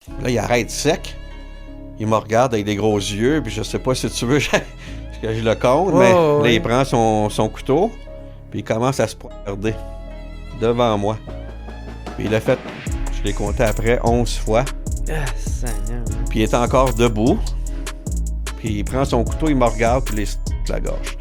Là, il arrête sec. Il me regarde avec des gros yeux, puis je sais pas si tu veux que je le compte, mais là, il prend son couteau, puis il commence à se poignarder devant moi. Puis il l'a fait, je l'ai compté après, 11 fois. Ah, Seigneur. Puis il est encore debout. Puis il prend son couteau, il me regarde, puis il est la gorge.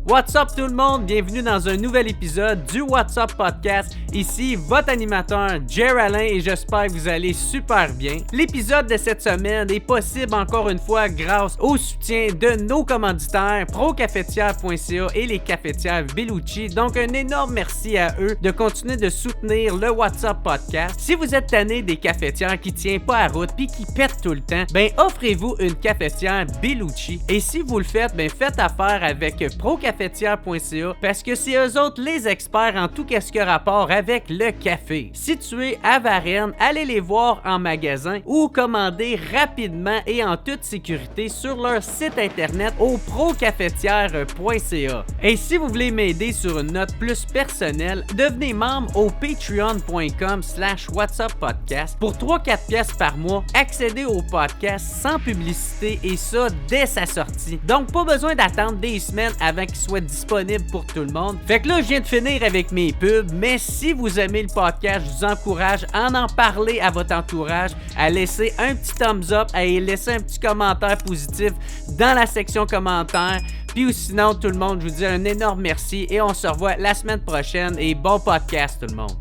What's up tout le monde? Bienvenue dans un nouvel épisode du What's Up Podcast. Ici votre animateur Jer Alain et j'espère que vous allez super bien. L'épisode de cette semaine est possible encore une fois grâce au soutien de nos commanditaires procafetière.ca et les cafetières Bellucci. Donc un énorme merci à eux de continuer de soutenir le What's Up Podcast. Si vous êtes tanné des cafetières qui tiennent pas à route puis qui pètent tout le temps, ben offrez-vous une cafetière Bellucci. Et si vous le faites, ben faites affaire avec procafetière.ca parce que c'est eux autres les experts en tout ce qui a rapport avec le café. Situés à Varennes, allez les voir en magasin ou commander rapidement et en toute sécurité sur leur site internet au procafetière.ca. Et si vous voulez m'aider sur une note plus personnelle, devenez membre au patreon.com/whatsuppodcast. Pour 3-4 pièces par mois, accédez au podcast sans publicité et ça dès sa sortie. Donc pas besoin d'attendre des semaines avant qu'il soit disponible pour tout le monde. Fait que là, je viens de finir avec mes pubs, mais si vous aimez le podcast, je vous encourage à en parler à votre entourage, à laisser un petit thumbs up, à laisser un petit commentaire positif dans la section commentaires. Puis sinon, tout le monde, je vous dis un énorme merci et on se revoit la semaine prochaine et bon podcast tout le monde.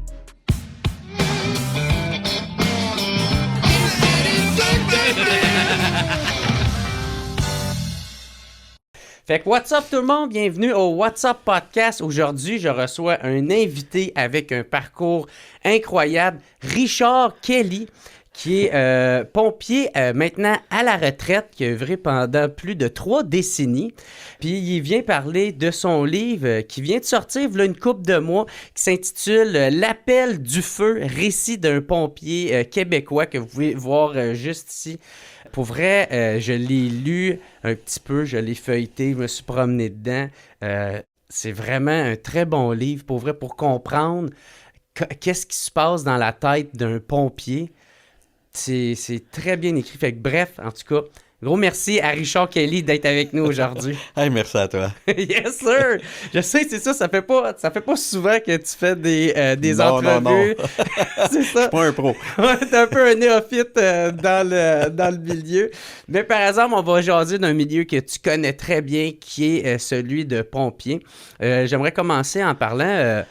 Fait que what's up tout le monde, bienvenue au What's Up Podcast. Aujourd'hui, je reçois un invité avec un parcours incroyable, Richard Kelly, qui est pompier maintenant à la retraite, qui a œuvré pendant plus de 3 décennies. Puis il vient parler de son livre qui vient de sortir il y a une couple de mois, qui s'intitule L'appel du feu, récit d'un pompier québécois, que vous pouvez voir juste ici. Pour vrai, je l'ai lu un petit peu, je l'ai feuilleté, je me suis promené dedans. C'est vraiment un très bon livre, pour vrai, pour comprendre qu'est-ce qui se passe dans la tête d'un pompier. C'est très bien écrit. Fait que bref, en tout cas, gros merci à Richard Kelly d'être avec nous aujourd'hui. Hey, merci à toi. Yes, sir! Je sais, c'est ça, ça fait pas souvent que tu fais des non, entrevues. Non. C'est ça. Je suis pas un pro. Ouais, t'es un peu un néophyte dans le milieu. Mais par exemple, on va jaser d'un milieu que tu connais très bien, qui est celui de pompier. J'aimerais commencer en parlant,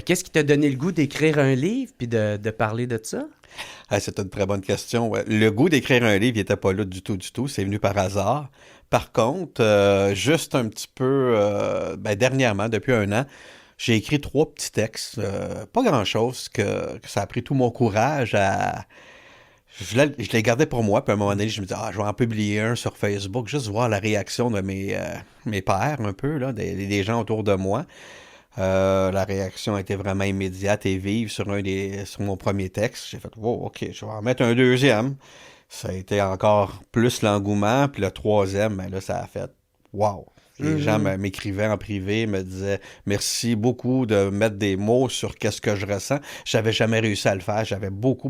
qu'est-ce qui t'a donné le goût d'écrire un livre puis de parler de ça? C'est une très bonne question. Ouais. Le goût d'écrire un livre, il n'était pas là du tout. C'est venu par hasard. Par contre, juste un petit peu, dernièrement, depuis 1 an, j'ai écrit 3 petits textes. Pas grand-chose, que ça a pris tout mon courage à... Je les gardais pour moi, puis à un moment donné, je me disais, je vais en publier un sur Facebook, juste voir la réaction de mes pairs, un peu, là, des gens autour de moi. La réaction a été vraiment immédiate et vive sur mon premier texte. J'ai fait, wow, OK, je vais en mettre un deuxième. Ça a été encore plus l'engouement. Puis le troisième, là, ça a fait, wow. Les gens m'écrivaient en privé, me disaient merci beaucoup de mettre des mots sur qu'est-ce que je ressens. J'avais jamais réussi à le faire. J'avais beaucoup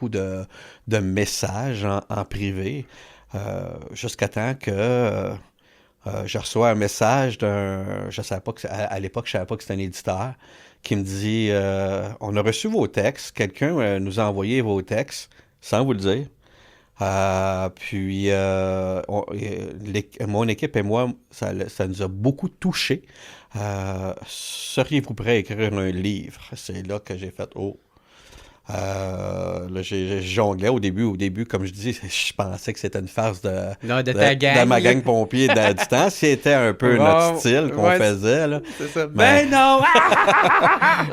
de messages en privé. Jusqu'à temps que... je reçois un message je savais pas à l'époque, je savais pas que c'était un éditeur, qui me dit on a reçu vos textes, quelqu'un nous a envoyé vos textes, sans vous le dire. Mon équipe et moi, ça nous a beaucoup touchés. Seriez-vous prêt à écrire un livre? C'est là que j'ai fait là, j'ai jonglé au début, comme je dis, je pensais que c'était une farce de ma gang pompier du temps. C'était un peu notre style qu'on faisait. Là. C'est ça. Ben non!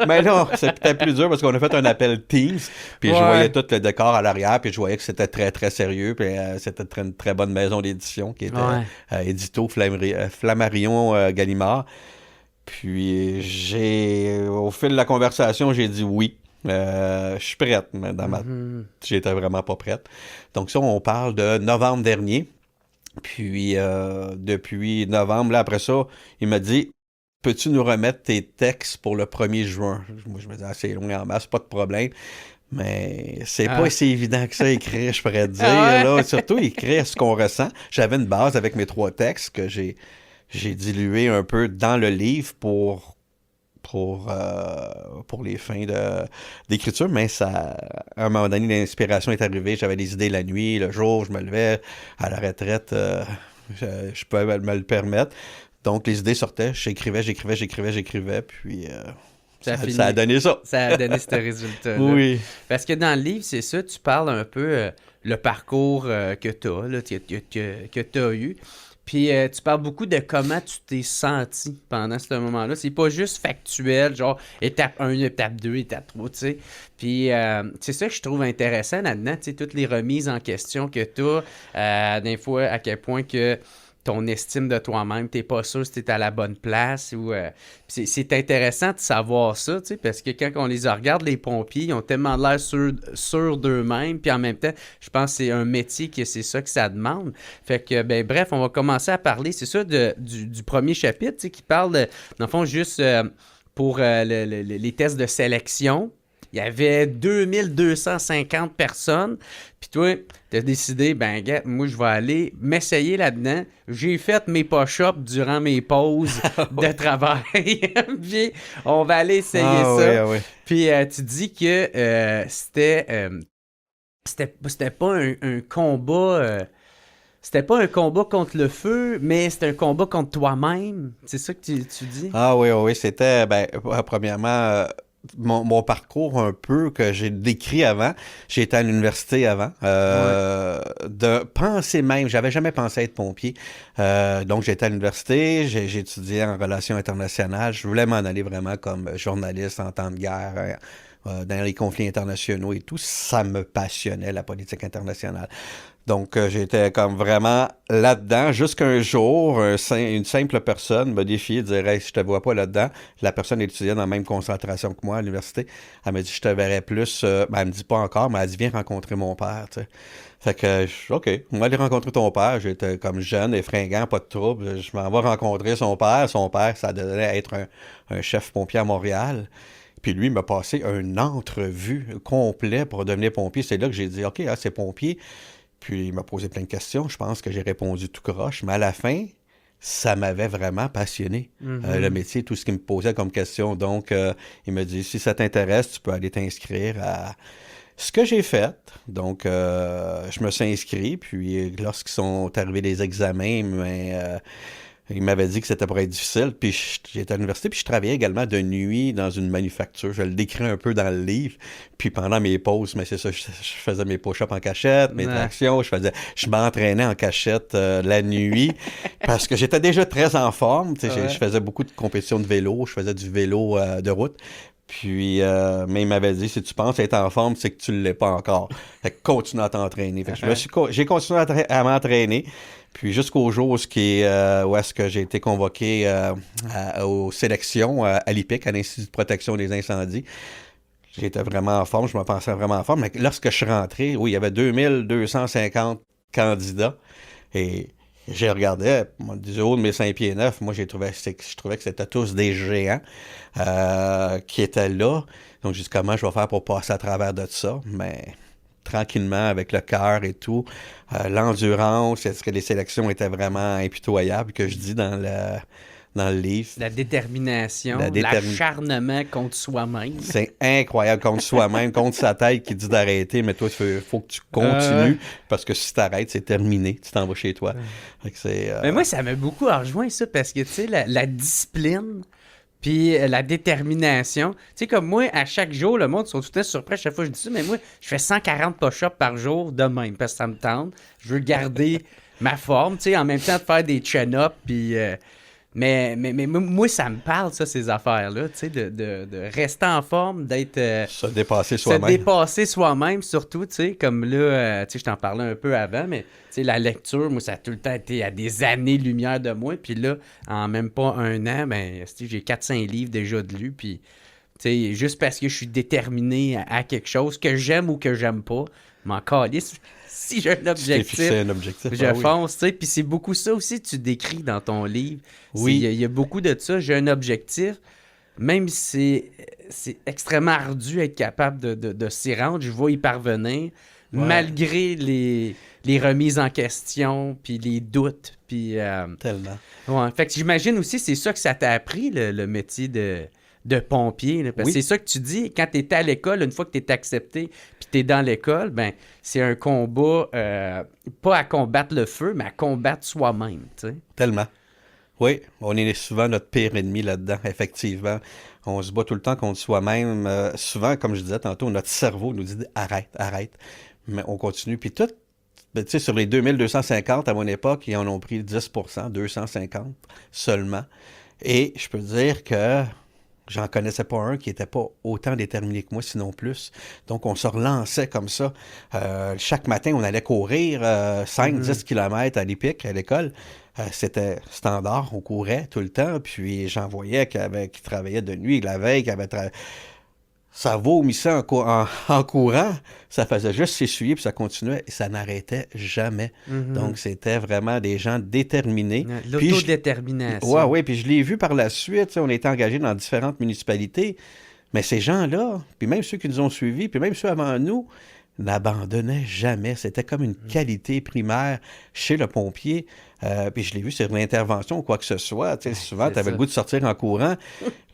Mais non, c'était plus dur parce qu'on a fait un appel Teams, puis je voyais tout le décor à l'arrière, puis je voyais que c'était très, très sérieux, puis c'était une très bonne maison d'édition qui était Édito Flammarion Gallimard. Puis au fil de la conversation, j'ai dit oui. Je suis prête, mais j'étais vraiment pas prête. Donc ça, on parle de novembre dernier. Puis depuis novembre, là, après ça, il m'a dit « Peux-tu nous remettre tes textes pour le 1er juin? » Moi, je me disais « C'est loin en masse, pas de problème. » Mais c'est pas si évident que ça, écrire, je pourrais te dire. Ah ouais? Là. Surtout écrire ce qu'on ressent. J'avais une base avec mes 3 textes que j'ai dilué un peu dans le livre pour les fins d'écriture, mais ça, à un moment donné, l'inspiration est arrivée. J'avais des idées la nuit, le jour, je me levais à la retraite, je pouvais me le permettre. Donc, les idées sortaient, j'écrivais, puis ça a donné ça. Ça a donné ce résultat-là. Oui. Parce que dans le livre, c'est ça, tu parles un peu le parcours que tu as, que tu as eu. Puis tu parles beaucoup de comment tu t'es senti pendant ce moment-là. C'est pas juste factuel, genre étape 1, étape 2, étape 3, tu sais. Puis c'est ça que je trouve intéressant là-dedans, tu sais, toutes les remises en question que tu as, des fois à quel point que ton estime de toi-même, t'es pas sûr si t'es à la bonne place ou c'est intéressant de savoir ça, tu sais, parce que quand on les regarde, les pompiers, ils ont tellement l'air sûrs d'eux-mêmes, puis en même temps, je pense que c'est un métier que c'est ça que ça demande. Fait que, ben bref, on va commencer à parler, c'est ça, du premier chapitre, tu sais, qui parle, dans le fond, juste pour les tests de sélection. Il y avait 2250 personnes. Puis toi, tu as décidé, ben, gars, moi, je vais aller m'essayer là-dedans. J'ai fait mes push-ups durant mes pauses de travail. Puis on va aller essayer ça. Oui. Puis tu dis que c'était pas un combat. C'était pas un combat contre le feu, mais c'était un combat contre toi-même. C'est ça que tu dis? Ah oui, c'était, premièrement, mon parcours un peu que j'ai décrit avant. J'ai été à l'université avant. De penser même, j'avais jamais pensé être pompier. Donc, j'ai été à l'université, j'ai étudié en relations internationales. Je voulais m'en aller vraiment comme journaliste en temps de guerre. Dans les conflits internationaux et tout, ça me passionnait, la politique internationale. Donc, j'étais comme vraiment là-dedans, jusqu'à un jour, une simple personne me défiait de dire « Hey, je te vois pas là-dedans ». La personne étudiait dans la même concentration que moi à l'université. Elle me dit « Je te verrais plus elle me dit pas encore, mais elle dit « Viens rencontrer mon père ». Tu sais. Fait que, OK, on va aller rencontrer ton père. J'étais comme jeune et fringant, pas de trouble. Je m'en vais rencontrer son père. Son père, ça devait être un chef pompier à Montréal. Puis lui, il m'a passé une entrevue complète pour devenir pompier. C'est là que j'ai dit, OK, c'est pompier. Puis il m'a posé plein de questions. Je pense que j'ai répondu tout croche. Mais à la fin, ça m'avait vraiment passionné, le métier, tout ce qu'il me posait comme question. Donc, il m'a dit, si ça t'intéresse, tu peux aller t'inscrire à ce que j'ai fait. Donc, je me suis inscrit. Puis lorsqu'ils sont arrivés les examens, il m'avait dit que c'était pour être difficile, puis j'étais à l'université, puis je travaillais également de nuit dans une manufacture. Je le décris un peu dans le livre. Puis pendant mes pauses, mais c'est ça, je faisais mes push-ups en cachette, mes tractions, je m'entraînais en cachette la nuit, parce que j'étais déjà très en forme. Je faisais beaucoup de compétitions de vélo, je faisais du vélo de route. Puis, mais il m'avait dit, si tu penses être en forme, c'est que tu ne l'es pas encore. Fait que continue à t'entraîner. Fait que j'ai continué à m'entraîner. Puis jusqu'au jour où est-ce que j'ai été convoqué aux sélections à l'IPIC, à l'Institut de protection des incendies. J'étais vraiment en forme, je me pensais vraiment en forme. Mais lorsque je suis rentré, oui, il y avait 2250 candidats. Et j'ai regardé, du haut de mes 5 pieds 9, moi je trouvais que c'était tous des géants qui étaient là. Donc j'ai dit comment je vais faire pour passer à travers de ça. Mais tranquillement, avec le cœur et tout, l'endurance, est-ce que les sélections étaient vraiment impitoyables, que je dis dans le livre. La détermination, l'acharnement contre soi-même. C'est incroyable, contre soi-même, contre sa tête qui dit d'arrêter, mais toi, il faut que tu continues, parce que si tu arrêtes, c'est terminé, tu t'en vas chez toi. Fait que mais moi, ça m'a beaucoup rejoint ça, parce que, tu sais, la discipline, puis la détermination. Tu sais, comme moi, à chaque jour, le monde sont tout le temps surpris à chaque fois que je dis ça, mais moi, je fais 140 push-ups par jour de même, parce que ça me tente. Je veux garder ma forme, tu sais, en même temps de faire des chin-ups, puis... Mais moi, ça me parle, ça, ces affaires-là, tu sais, de rester en forme, d'être... se dépasser soi-même. Se dépasser soi-même, surtout, tu sais, comme là, tu sais, je t'en parlais un peu avant, mais, tu sais, la lecture, moi, ça a tout le temps été à des années-lumière de moi, puis là, en même pas un an, ben, j'ai 400 livres déjà de lus, puis, tu sais, juste parce que je suis déterminé à quelque chose, que j'aime ou que j'aime pas, m'en calisse. Si j'ai un objectif, je fonce, tu sais. Puis c'est beaucoup ça aussi que tu décris dans ton livre. Oui. Il y a beaucoup de ça. J'ai un objectif. même si c'est extrêmement ardu être capable de s'y rendre, je vais y parvenir, malgré les remises en question, puis les doutes, puis... Tellement. Ouais, fait que j'imagine aussi, c'est ça que ça t'a appris, le métier de pompier. Là, parce que c'est ça que tu dis, quand tu étais à l'école, une fois que tu es accepté, puis tu es dans l'école, ben c'est un combat, pas à combattre le feu, mais à combattre soi-même. T'sais. Tellement. Oui, on est souvent notre pire ennemi là-dedans, effectivement. On se bat tout le temps contre soi-même. Souvent, comme je disais tantôt, notre cerveau nous dit « arrête, arrête ». Mais on continue. Puis tout, ben, tu sais, sur les 2250 à mon époque, ils en ont pris 10%, 250 seulement. Et je peux dire que j'en connaissais pas un qui n'était pas autant déterminé que moi, sinon plus. Donc, on se relançait comme ça. Chaque matin, on allait courir 5-10 km à l'Épic, à l'école. C'était standard, on courait tout le temps. Puis, j'en voyais qui travaillait de nuit la veille, ça vomissait en courant, ça faisait juste s'essuyer, puis ça continuait, et ça n'arrêtait jamais. Donc, c'était vraiment des gens déterminés. L'autodétermination. Oui, puis je l'ai vu par la suite, on était engagés dans différentes municipalités, mais ces gens-là, puis même ceux qui nous ont suivis, puis même ceux avant nous, n'abandonnaient jamais. C'était comme une qualité primaire chez le pompier. Puis je l'ai vu sur l'intervention ou quoi que ce soit. Tu sais, souvent, tu avais le goût de sortir en courant.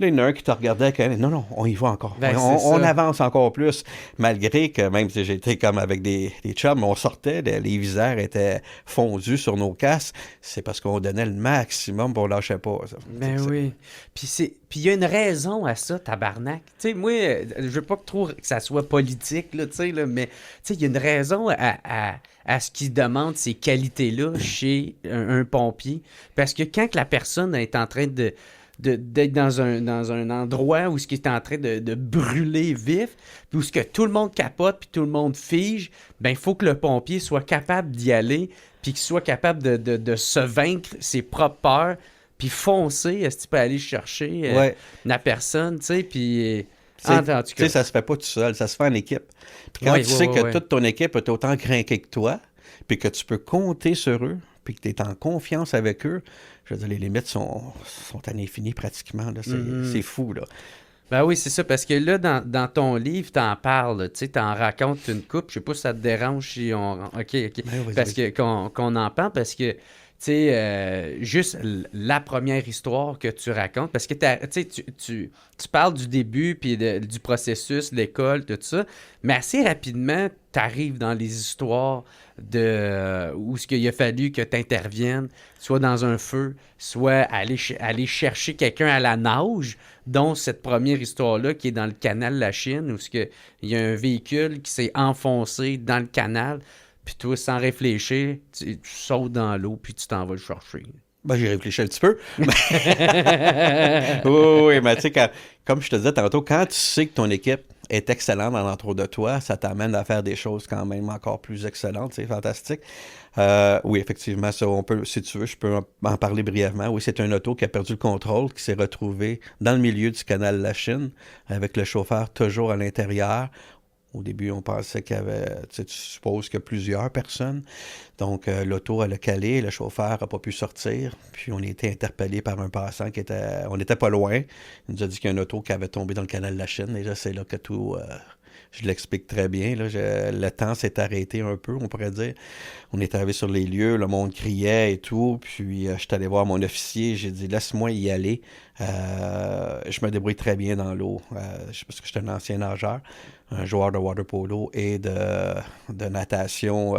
Là, il y en a un qui te regardait avec non, on y va encore. On avance encore plus. Malgré que même si j'étais comme avec des chums, on sortait, les visières étaient fondus sur nos casques. C'est parce qu'on donnait le maximum pour lâcher pas. Ça. Ben oui. Puis il y a une raison à ça, tabarnak. Tu sais, moi, je veux pas trop que ça soit politique, là, tu sais, là, mais tu sais, il y a une raison à ce qui demande ces qualités-là chez un pompier. Parce que quand la personne est en train d'être dans un endroit où ce qui est en train de brûler vif, puis où ce que tout le monde capote, puis tout le monde fige, ben il faut que le pompier soit capable d'y aller, puis qu'il soit capable de se vaincre ses propres peurs, puis foncer, est-ce que tu peux aller chercher la personne, tu sais, puis... Tu sais, ça se fait pas tout seul, ça se fait en équipe. Puis quand tu sais que toute ton équipe est autant craquée que toi, puis que tu peux compter sur eux, puis que tu es en confiance avec eux, je veux dire, les limites sont à l'infini pratiquement. Là. C'est fou, là. Ben oui, c'est ça, parce que là, dans ton livre, t'en parles, tu sais, t'en racontes une coupe, je sais pas si ça te dérange si on... OK. Parce que qu'on en parle, parce que tu sais, juste la première histoire que tu racontes, parce que tu parles du début, puis du processus, l'école, tout ça, mais assez rapidement, tu arrives dans les histoires où ce qu'il a fallu que tu interviennes, soit dans un feu, soit aller chercher quelqu'un à la nage, dont cette première histoire-là qui est dans le canal La Chine, où il y a un véhicule qui s'est enfoncé dans le canal. Puis toi, sans réfléchir, tu sautes dans l'eau, puis tu t'en vas le chercher. Ben, j'ai réfléchi un petit peu. Oui, mais tu sais, comme je te disais tantôt, quand tu sais que ton équipe est excellente dans l'entour de toi, ça t'amène à faire des choses quand même encore plus excellentes. C'est fantastique. Oui, effectivement, ça, on peut, si tu veux, je peux en parler brièvement. Oui, c'est un auto qui a perdu le contrôle, qui s'est retrouvé dans le milieu du canal La Chine, avec le chauffeur toujours à l'intérieur. Au début, on pensait qu'il y avait, tu supposes qu'il y a plusieurs personnes. Donc, l'auto, elle a calé, le chauffeur n'a pas pu sortir. Puis, on a été interpellé par un passant on n'était pas loin. Il nous a dit qu'il y a un auto qui avait tombé dans le canal de la Chine. Et là, c'est là que tout, je l'explique très bien. Là, le temps s'est arrêté un peu, on pourrait dire. On est arrivé sur les lieux, le monde criait et tout. Puis, je suis allé voir mon officier. J'ai dit, laisse-moi y aller. Je me débrouille très bien dans l'eau. Parce que je suis un ancien nageur, un joueur de water polo et de natation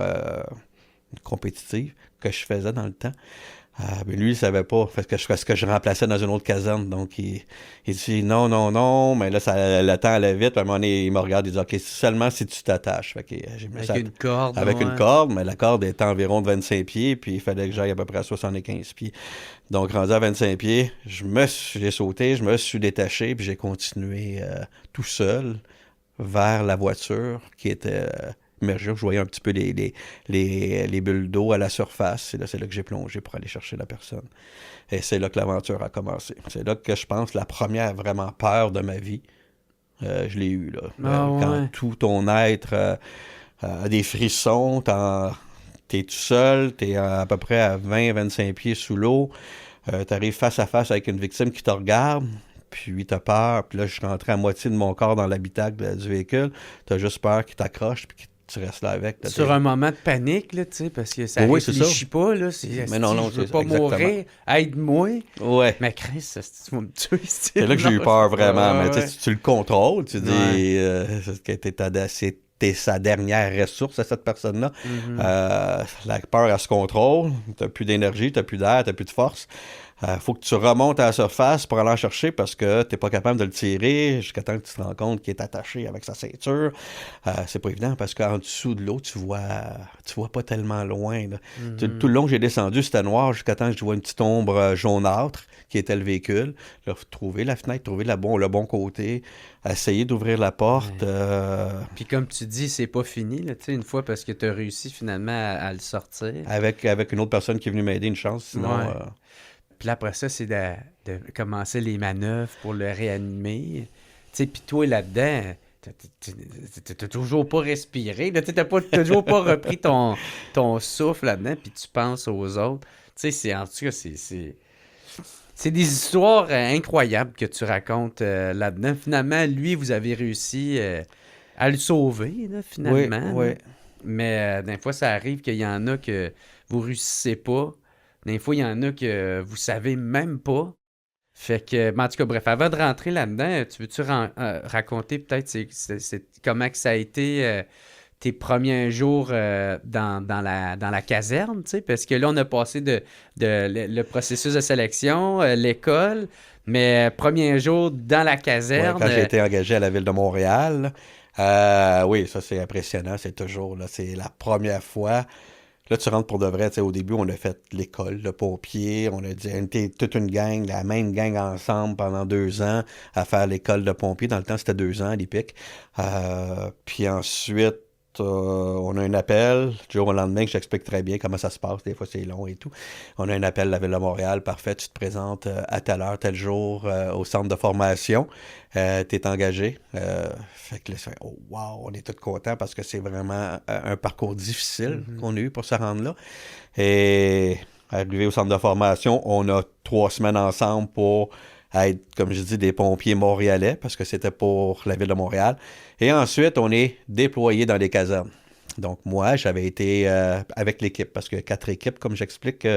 compétitive que je faisais dans le temps. Mais lui, il savait pas, parce que je remplaçais dans une autre caserne. Donc, il dit non, mais là, le temps allait vite. À un moment donné, il me regarde, il dit OK, seulement si tu t'attaches. Fait que avec une corde. Avec une corde, mais la corde était environ de 25 pieds, puis il fallait que j'aille à peu près à 75 pieds. Donc, rendu à 25 pieds, j'ai sauté, je me suis détaché, puis j'ai continué tout seul vers la voiture qui était immergée. Je voyais un petit peu les bulles d'eau à la surface. C'est là que j'ai plongé pour aller chercher la personne. Et c'est là que l'aventure a commencé. C'est là que je pense la première vraiment peur de ma vie, je l'ai eue. Là. Quand tout ton être a des frissons, t'es tout seul, t'es à peu près à 20-25 pieds sous l'eau, t'arrives face à face avec une victime qui te regarde, puis t'as peur, puis là, je suis rentré à moitié de mon corps dans l'habitacle du véhicule, t'as juste peur qu'il t'accroche, puis que tu restes là avec. Là, Sur un moment de panique, là, tu sais, parce que ça Oui, c'est ça. réfléchit pas, là. Mais non, je veux c'est pas exactement. mourir, aide-moi. Ouais. Mais Chris, tu vas me tuer, C'est là que j'ai eu peur vraiment. Mais ouais. tu le contrôles, tu dis Ouais. que t'es sa dernière ressource à cette personne-là. Mhm. La peur, elle se contrôle. T'as plus d'énergie, t'as plus d'air, t'as plus de force. Faut que tu remontes à la surface pour aller en chercher parce que t'es pas capable de le tirer jusqu'à temps que tu te rends compte qu'il est attaché avec sa ceinture. C'est pas évident parce qu'en dessous de l'eau, tu vois pas tellement loin. Là. Tout le long que j'ai descendu, c'était noir jusqu'à temps que je vois une petite ombre jaunâtre qui était le véhicule. Là, faut trouver la fenêtre, trouver le bon côté, essayer d'ouvrir la porte. Ouais. Puis comme tu dis, c'est pas fini, là, tu sais, une fois parce que tu as réussi finalement à le sortir. Avec une autre personne qui est venue m'aider, une chance, sinon... Ouais. Puis là, après ça, c'est de commencer les manœuvres pour le réanimer. Tu sais, puis toi, là-dedans, t'as toujours pas respiré. Là, t'as toujours pas repris ton souffle là-dedans, puis tu penses aux autres. Tu sais, en tout cas, c'est des histoires incroyables que tu racontes là-dedans. Finalement, lui, vous avez réussi à le sauver, là, finalement. Oui. Là. Mais des fois, ça arrive qu'il y en a que vous réussissez pas. Des fois, il y en a que vous savez même pas. Fait que, en tout cas, bref, avant de rentrer là-dedans, tu veux-tu raconter peut-être comment que ça a été tes premiers jours dans la caserne, tu sais? Parce que là, on a passé le processus de sélection, l'école, mais premier jour dans la caserne... Quand j'ai été engagé à la Ville de Montréal, oui, ça c'est impressionnant, c'est toujours, là, c'est la première fois. Là, tu rentres pour de vrai. Au début, on a fait l'école de pompiers. On a dit, on était toute une gang, la même gang ensemble pendant 2 ans à faire l'école de pompiers. Dans le temps, c'était 2 ans à l'IPIC. Puis ensuite, on a un appel. Du jour au lendemain, que j'explique très bien comment ça se passe. Des fois, c'est long et tout. On a un appel de la Ville de Montréal. Parfait, tu te présentes à telle heure, tel jour au centre de formation. Tu es engagé. Fait que là, oh, wow, on est tous contents parce que c'est vraiment un parcours difficile qu'on a eu pour se rendre là. Et arrivé au centre de formation, on a 3 semaines ensemble pour être, comme je dis, des pompiers montréalais parce que c'était pour la Ville de Montréal. Et ensuite, on est déployé dans les casernes. Donc moi, j'avais été avec l'équipe parce que 4 équipes, comme j'explique,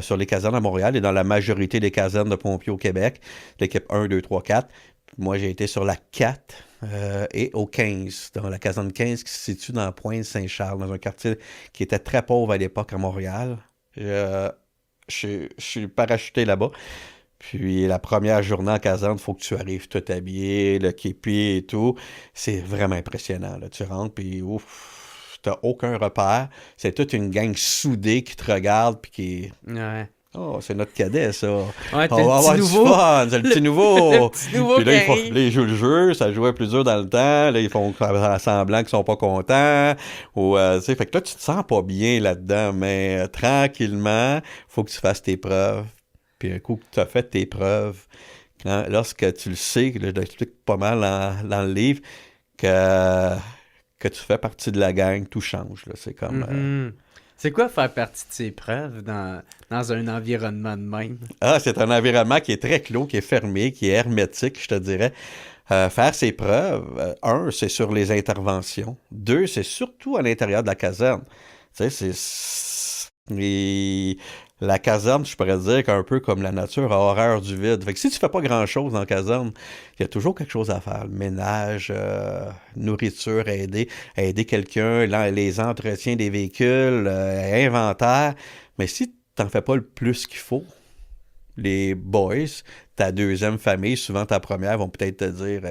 sur les casernes à Montréal et dans la majorité des casernes de pompiers au Québec. L'équipe 1, 2, 3, 4. Moi, j'ai été sur la 4 et au 15, dans la caserne 15 qui se situe dans Pointe-Saint-Charles, dans un quartier qui était très pauvre à l'époque à Montréal. Je suis parachuté là-bas. Puis la première journée en caserne, il faut que tu arrives tout habillé, le képi et tout. C'est vraiment impressionnant. Là. Tu rentres, puis ouf, t'as aucun repère. C'est toute une gang soudée qui te regarde, puis qui... Ouais. Oh, c'est notre cadet, ça. Ouais, On va avoir du fun, c'est le petit nouveau. Le petit nouveau Puis là, qui arrive. ils jouent le jeu, ça jouait plus dur dans le temps. Là, ils font semblant qu'ils sont pas contents. Ou, tu sais, fait que là, tu te sens pas bien là-dedans, mais tranquillement, faut que tu fasses tes preuves. Puis un coup que tu as fait tes preuves, lorsque tu le sais, là, je l'explique pas mal dans le livre, que tu fais partie de la gang, tout change. Là. C'est comme... C'est quoi faire partie de ces preuves dans un environnement de même? C'est un environnement qui est très clos, qui est fermé, qui est hermétique, je te dirais. Faire ses preuves, 1, c'est sur les interventions. 2, c'est surtout à l'intérieur de la caserne. Tu sais, la caserne, je pourrais dire qu'un peu comme la nature a horreur du vide. Fait que si tu fais pas grand-chose dans la caserne, il y a toujours quelque chose à faire. Le ménage, nourriture, aider quelqu'un, les entretiens des véhicules, inventaire. Mais si tu n'en fais pas le plus qu'il faut, les boys, ta deuxième famille, souvent ta première, vont peut-être te dire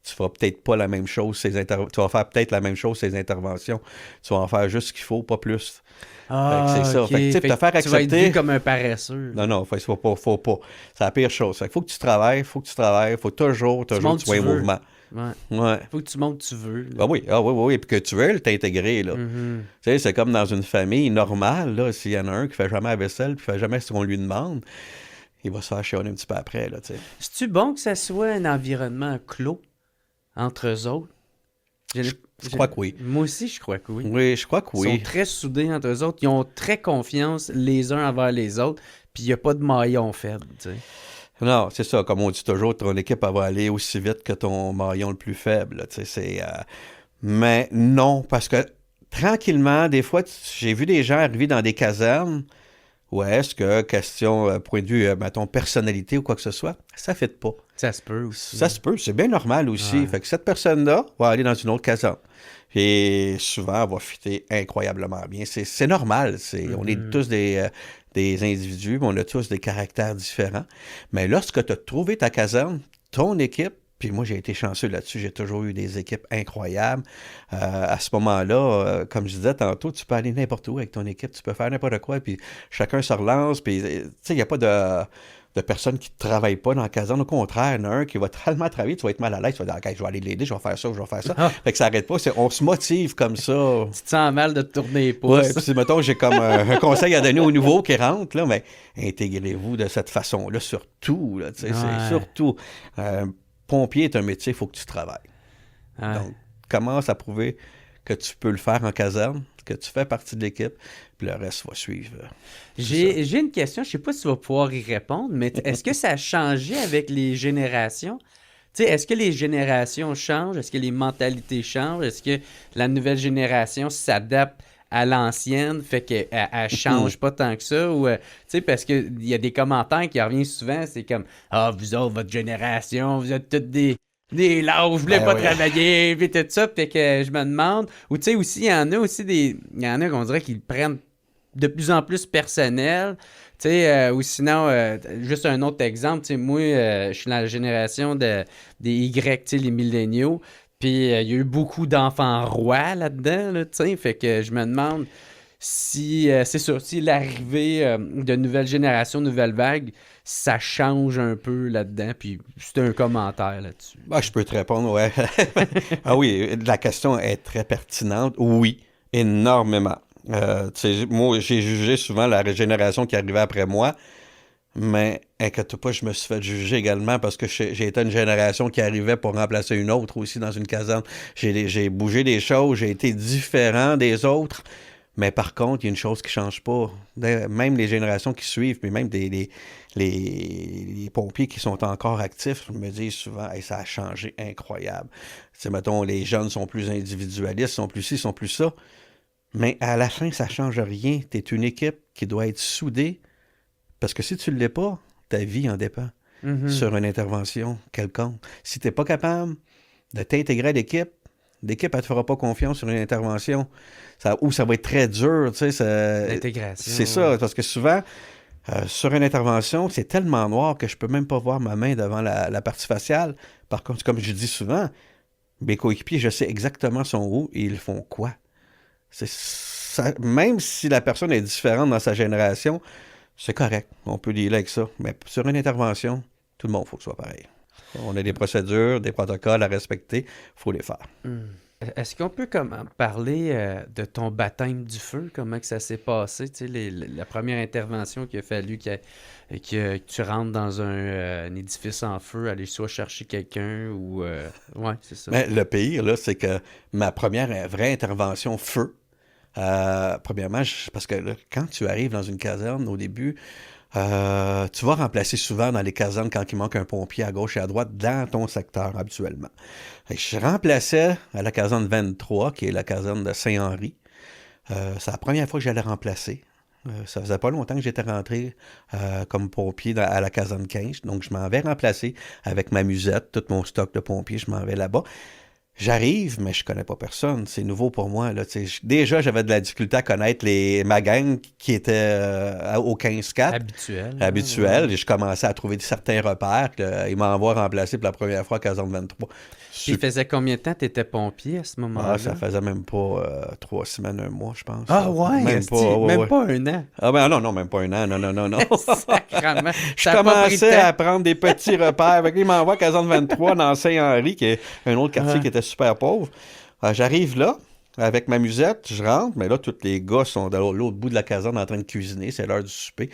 tu feras peut-être pas la même chose, tu vas faire peut-être la même chose ces interventions. Tu vas en faire juste ce qu'il faut, pas plus. C'est ça. Okay. Fait que, te faire accepter... Tu vas être vu comme un paresseux. Non, faut pas. C'est la pire chose. Fait que faut que tu travailles, faut toujours tu sois en mouvement. Ouais. Faut que tu montres que tu veux. Ah oui, puis que tu veux t'intégrer, là. Tu sais, c'est comme dans une famille normale, là, s'il y en a un qui fait jamais la vaisselle, puis fait jamais ce qu'on lui demande, il va se faire chialer un petit peu après, là, tu sais. C'est-tu bon que ça soit un environnement clos entre eux autres? Je crois que oui. Moi aussi, je crois que oui. Oui, je crois que oui. Ils sont très soudés entre eux autres. Ils ont très confiance les uns envers les autres. Puis il n'y a pas de maillon faible, tu sais. Non, c'est ça. Comme on dit toujours, ton équipe elle va aller aussi vite que ton maillon le plus faible. Là, tu sais, mais non, parce que tranquillement, des fois, j'ai vu des gens arriver dans des casernes où est-ce que, question, point de vue, mettons, personnalité ou quoi que ce soit, ça ne fit pas. Ça se peut aussi. Ça se peut, c'est bien normal aussi. Ouais. Fait que cette personne-là va aller dans une autre caserne. Et souvent, elle va fitter incroyablement bien. C'est normal. On est tous des individus, mais on a tous des caractères différents. Mais lorsque tu as trouvé ta caserne, ton équipe, puis moi, j'ai été chanceux là-dessus. J'ai toujours eu des équipes incroyables. À ce moment-là, comme je disais tantôt, tu peux aller n'importe où avec ton équipe. Tu peux faire n'importe quoi, puis chacun se relance. Puis, tu sais, il n'y a pas de personnes qui ne travaillent pas dans la caserne. Au contraire, il y en a un qui va tellement travailler, tu vas être mal à l'aise. Tu vas dire, OK, je vais aller l'aider, je vais faire ça, je vais faire ça. Fait que ça n'arrête pas. On se motive comme ça. Tu te sens mal de te tourner les pouces. Ouais, puis mettons, j'ai comme un conseil à donner aux nouveaux qui rentrent, là, mais intégrez-vous de cette façon-là, surtout. Là, c'est surtout. Pompier est un métier, il faut que tu travailles. Ouais. Donc, commence à prouver que tu peux le faire en caserne, que tu fais partie de l'équipe, puis le reste va suivre. J'ai une question, je ne sais pas si tu vas pouvoir y répondre, mais est-ce que ça a changé avec les générations? Tu sais, est-ce que les générations changent? Est-ce que les mentalités changent? Est-ce que la nouvelle génération s'adapte à l'ancienne, fait qu'elle ne change pas tant que ça? Ou, tu sais, parce qu'il y a des commentaires qui reviennent souvent, c'est comme « Ah, vous autres, votre génération, vous êtes toutes des lâches, vous voulez pas travailler, puis tout ça. » Fait que je me demande... Ou tu sais, aussi, il y en a aussi des... Il y en a qu'on dirait qu'ils prennent de plus en plus personnel. Tu sais, ou sinon, juste un autre exemple, tu sais, moi, je suis dans la génération des Y, tu sais, les milléniaux. Puis il y a eu beaucoup d'enfants rois là-dedans, là, tu sais. Fait que je me demande si, c'est sûr, si l'arrivée de nouvelles générations, nouvelles vagues, ça change un peu là-dedans. Puis c'est un commentaire là-dessus. Ben, je peux te répondre, ouais. Ah oui, la question est très pertinente. Oui, énormément. Moi, j'ai jugé souvent la génération qui arrivait après moi, mais inquiète pas, je me suis fait juger également parce que j'ai été une génération qui arrivait pour remplacer une autre aussi dans une caserne. J'ai bougé des choses, j'ai été différent des autres, mais par contre, il y a une chose qui ne change pas. Même les générations qui suivent, puis même les pompiers qui sont encore actifs me disent souvent hey, « ça a changé, incroyable ». Mettons, les jeunes sont plus individualistes, sont plus ci, sont plus ça. Mais à la fin, ça ne change rien. Tu es une équipe qui doit être soudée parce que si tu ne l'es pas, ta vie en dépend sur une intervention quelconque. Si tu n'es pas capable de t'intégrer à l'équipe, l'équipe ne te fera pas confiance sur une intervention. Ou ça va être très dur. L'intégration. C'est ça, parce que souvent, sur une intervention, c'est tellement noir que je ne peux même pas voir ma main devant la partie faciale. Par contre, comme je dis souvent, mes coéquipiers, je sais exactement sont où et ils font quoi. Même si la personne est différente dans sa génération, c'est correct. On peut dealer avec ça. Mais sur une intervention, tout le monde, il faut que ce soit pareil. On a des procédures, des protocoles à respecter. Il faut les faire. Est-ce qu'on peut parler de ton baptême du feu? Comment que ça s'est passé? Tu sais, la première intervention qu'il a fallu que tu rentres dans un édifice en feu, aller soit chercher quelqu'un ou... ouais, c'est ça. Mais le pire, là, c'est que ma première vraie intervention feu, premièrement, parce que là, quand tu arrives dans une caserne, au début, tu vas remplacer souvent dans les casernes quand il manque un pompier à gauche et à droite dans ton secteur habituellement. Je remplaçais à la caserne 23, qui est la caserne de Saint-Henri. C'est la première fois que j'allais remplacer. Ça faisait pas longtemps que j'étais rentré comme pompier à la caserne 15. Donc, je m'en vais remplacer avec ma musette, tout mon stock de pompiers, je m'en vais là-bas. J'arrive, mais je connais pas personne. C'est nouveau pour moi. Là. Déjà, j'avais de la difficulté à connaître ma gang qui était au 15-4. Habituel. Ouais. Et je commençais à trouver certains repères. Ils m'envoient remplacer pour la première fois à caserne 23. Il faisait combien de temps que tu étais pompier à ce moment-là? Ça faisait même pas 3 semaines, 1 mois, je pense. Ah ouais? Même pas 1 an? Ah ben non, même pas 1 an. Non. Sacrement. Je commençais à prendre des petits repères. Ils m'envoient à caserne 23 dans Saint-Henri, qui est un autre quartier qui était super pauvre. J'arrive là, avec ma musette, je rentre, mais là, tous les gars sont de l'autre bout de la caserne en train de cuisiner. C'est l'heure du souper.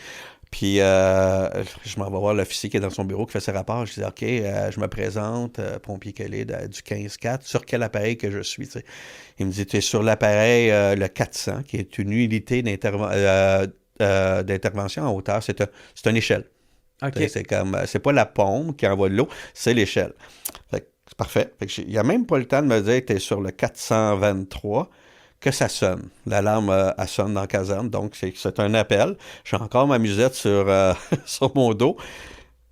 Puis, je m'en vais voir l'officier qui est dans son bureau, qui fait ses rapports. Je dis, OK, je me présente, pompier Kelly du 15-4, sur quel appareil que je suis, t'sais. Il me dit, tu es sur l'appareil le 400, qui est une unité d'intervention en hauteur. C'est une échelle. OK. C'est pas la pompe qui envoie de l'eau, c'est l'échelle. Fait que c'est parfait. Fait que il n'y a même pas le temps de me dire que tu es sur le 423 que ça sonne. L'alarme, elle sonne dans la caserne, donc c'est un appel. J'ai encore ma musette sur mon dos.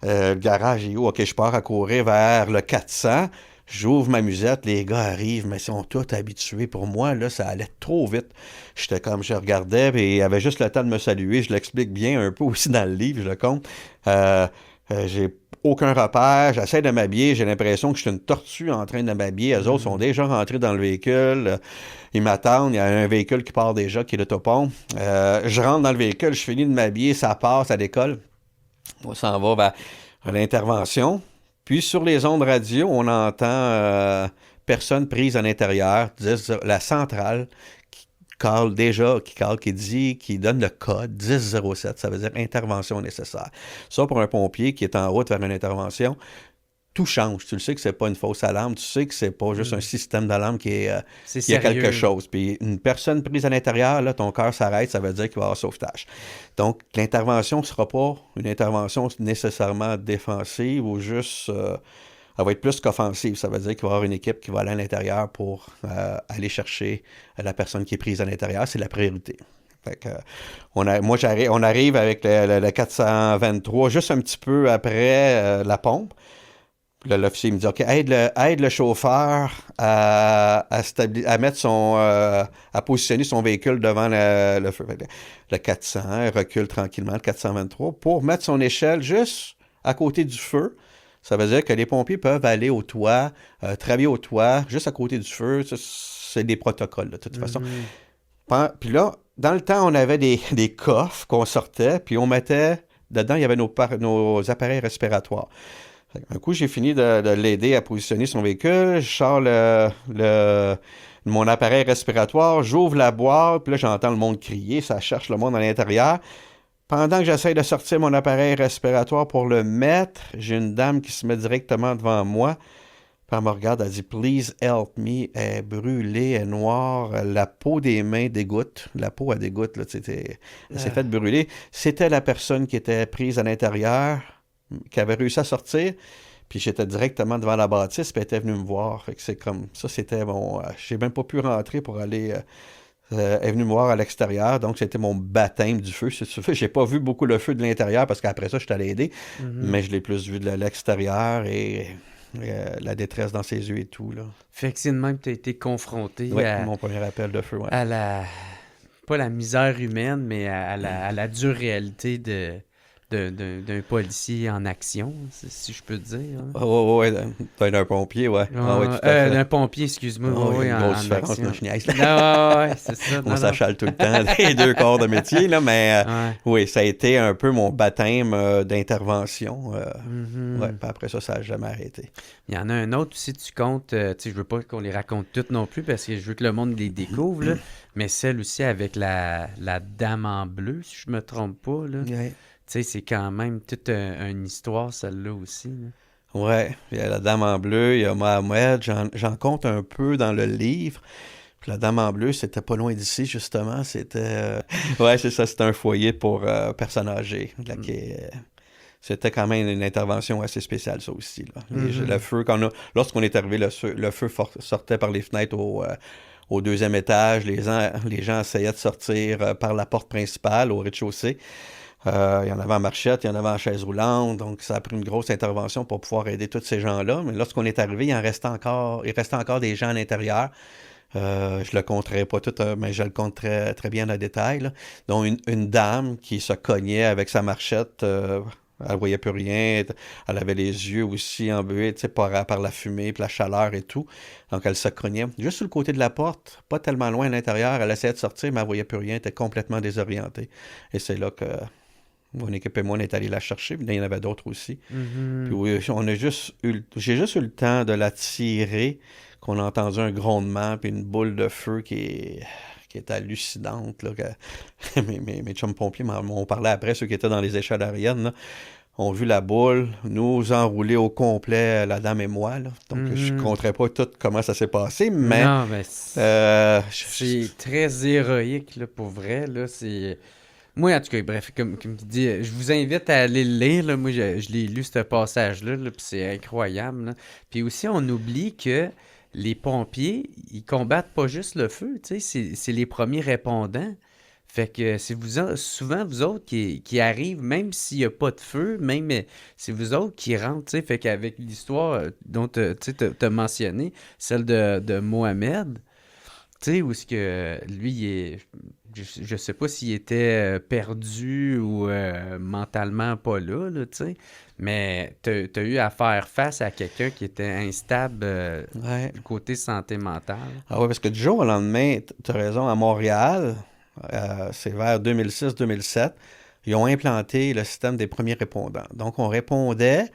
Le garage est où? OK, je pars à courir vers le 400. J'ouvre ma musette, les gars arrivent, mais ils sont tous habitués. Pour moi, là, ça allait trop vite. J'étais comme, je regardais, et il avait juste le temps de me saluer. Je l'explique bien un peu aussi dans le livre, je le compte. J'ai aucun repère, j'essaie de m'habiller, j'ai l'impression que je suis une tortue en train de m'habiller. Eux autres sont déjà rentrés dans le véhicule, ils m'attendent, il y a un véhicule qui part déjà, qui est l'autopont. Je rentre dans le véhicule, je finis de m'habiller, ça part, ça décolle. On s'en va vers l'intervention. Puis sur les ondes radio, on entend personne prise à l'intérieur, la centrale qui donne le code 1007, ça veut dire intervention nécessaire. Ça, pour un pompier qui est en route vers une intervention, tout change. Tu le sais que c'est pas une fausse alarme, tu sais que c'est pas juste un système d'alarme qui a quelque chose. Puis une personne prise à l'intérieur, là, ton cœur s'arrête, ça veut dire qu'il va y avoir sauvetage. Donc, l'intervention ne sera pas une intervention nécessairement défensive ou juste... elle va être plus qu'offensive. Ça veut dire qu'il va y avoir une équipe qui va aller à l'intérieur pour aller chercher la personne qui est prise à l'intérieur. C'est la priorité. Fait que, on arrive avec le 423 juste un petit peu après la pompe. Là, l'officier me dit, OK, aide le chauffeur à mettre à positionner son véhicule devant le feu. Le 400 recule tranquillement, le 423, pour mettre son échelle juste à côté du feu. Ça veut dire que les pompiers peuvent aller au toit, travailler au toit, juste à côté du feu. Ça, c'est des protocoles, de toute façon. Puis là, dans le temps, on avait des coffres qu'on sortait, puis on mettait... Dedans, il y avait nos appareils respiratoires. Un coup, j'ai fini de l'aider à positionner son véhicule. Je sors mon appareil respiratoire, j'ouvre la boîte, puis là, j'entends le monde crier, ça cherche le monde à l'intérieur. Pendant que j'essaie de sortir mon appareil respiratoire pour le mettre, j'ai une dame qui se met directement devant moi. Puis elle me regarde, elle dit « Please help me ». Elle est brûlée, elle est noire, la peau des mains dégoûte. La peau, elle dégoûte, là, elle s'est faite brûler. C'était la personne qui était prise à l'intérieur, qui avait réussi à sortir. Puis j'étais directement devant la bâtisse, puis elle était venue me voir. Fait que c'est comme ça, c'était bon. J'ai même pas pu rentrer pour aller... elle est venue me voir à l'extérieur, donc c'était mon baptême du feu, si tu veux. J'ai pas vu beaucoup le feu de l'intérieur parce qu'après ça, je suis allé aider, mais je l'ai plus vu de l'extérieur et la détresse dans ses yeux et tout, là. Fait que c'est de même que tu as été confronté mon premier appel de feu, ouais. à la... pas la misère humaine, mais à la dure réalité d'un policier en action, si je peux te dire. Hein. Oui, d'un pompier, ouais. Oui, tout à fait. D'un pompier, excuse-moi. Il y a une grosse différence, action. je niaise. Ouais, c'est ça. On s'achale tout le temps des deux corps de métier, là, mais oui, ça a été un peu mon baptême d'intervention. Ouais, puis après ça n'a jamais arrêté. Il y en a un autre aussi, tu comptes, tu sais, je veux pas qu'on les raconte toutes non plus parce que je veux que le monde les découvre, là, mais celle aussi avec la dame en bleu, si je me trompe pas, là. Ouais. Tu sais, c'est quand même toute une histoire, celle-là aussi. Là. Ouais, il y a la Dame en bleu, il y a Mohamed, j'en compte un peu dans le livre. Puis la Dame en bleu, c'était pas loin d'ici, justement. C'était... ouais, c'est ça, c'était un foyer pour personnes âgées. Là, c'était quand même une intervention assez spéciale, ça aussi. Là. Le feu, lorsqu'on est arrivé, le feu sortait par les fenêtres au deuxième étage. Les gens essayaient de sortir par la porte principale au rez-de-chaussée. Il y en avait en marchette, il y en avait en chaise roulante, donc ça a pris une grosse intervention pour pouvoir aider tous ces gens-là. Mais lorsqu'on est arrivé, il restait encore des gens à l'intérieur. Je le compterai pas tout, mais je le compte très, très bien en détail. Là. Donc une dame qui se cognait avec sa marchette, elle voyait plus rien, elle avait les yeux aussi embués par la fumée, puis la chaleur et tout. Donc elle se cognait juste sur le côté de la porte, pas tellement loin à l'intérieur. Elle essayait de sortir, mais elle voyait plus rien, elle était complètement désorientée. Et c'est là que mon équipe et moi, on est allés la chercher, puis il y en avait d'autres aussi. Puis oui, j'ai juste eu le temps de la tirer, qu'on a entendu un grondement, puis une boule de feu qui est hallucinante. Là, mes chums pompiers m'ont parlé après, ceux qui étaient dans les échelles aériennes, là, ont vu la boule nous enrouler au complet, la dame et moi. Là. Donc, je ne compterai pas tout comment ça s'est passé, mais... Non, mais c'est très héroïque, là, pour vrai. Là, c'est... Moi, en tout cas, bref, comme tu dis, je vous invite à aller le lire. Là. Moi, je l'ai lu, ce passage-là, là, puis c'est incroyable. Là. Puis aussi, on oublie que les pompiers, ils combattent pas juste le feu, tu sais, c'est les premiers répondants. Fait que c'est souvent vous autres qui arrivent, même s'il n'y a pas de feu, même c'est vous autres qui rentrent, tu sais. Fait qu'avec l'histoire dont tu as mentionné, celle de Mohamed, tu sais, où est-ce que lui, je sais pas s'il était perdu ou mentalement pas là, tu sais, mais t'as eu à faire face à quelqu'un qui était instable Ouais. du côté santé mentale. Ah ouais, parce que du jour au lendemain, tu as raison, à Montréal, c'est vers 2006-2007, ils ont implanté le système des premiers répondants. Donc, on répondait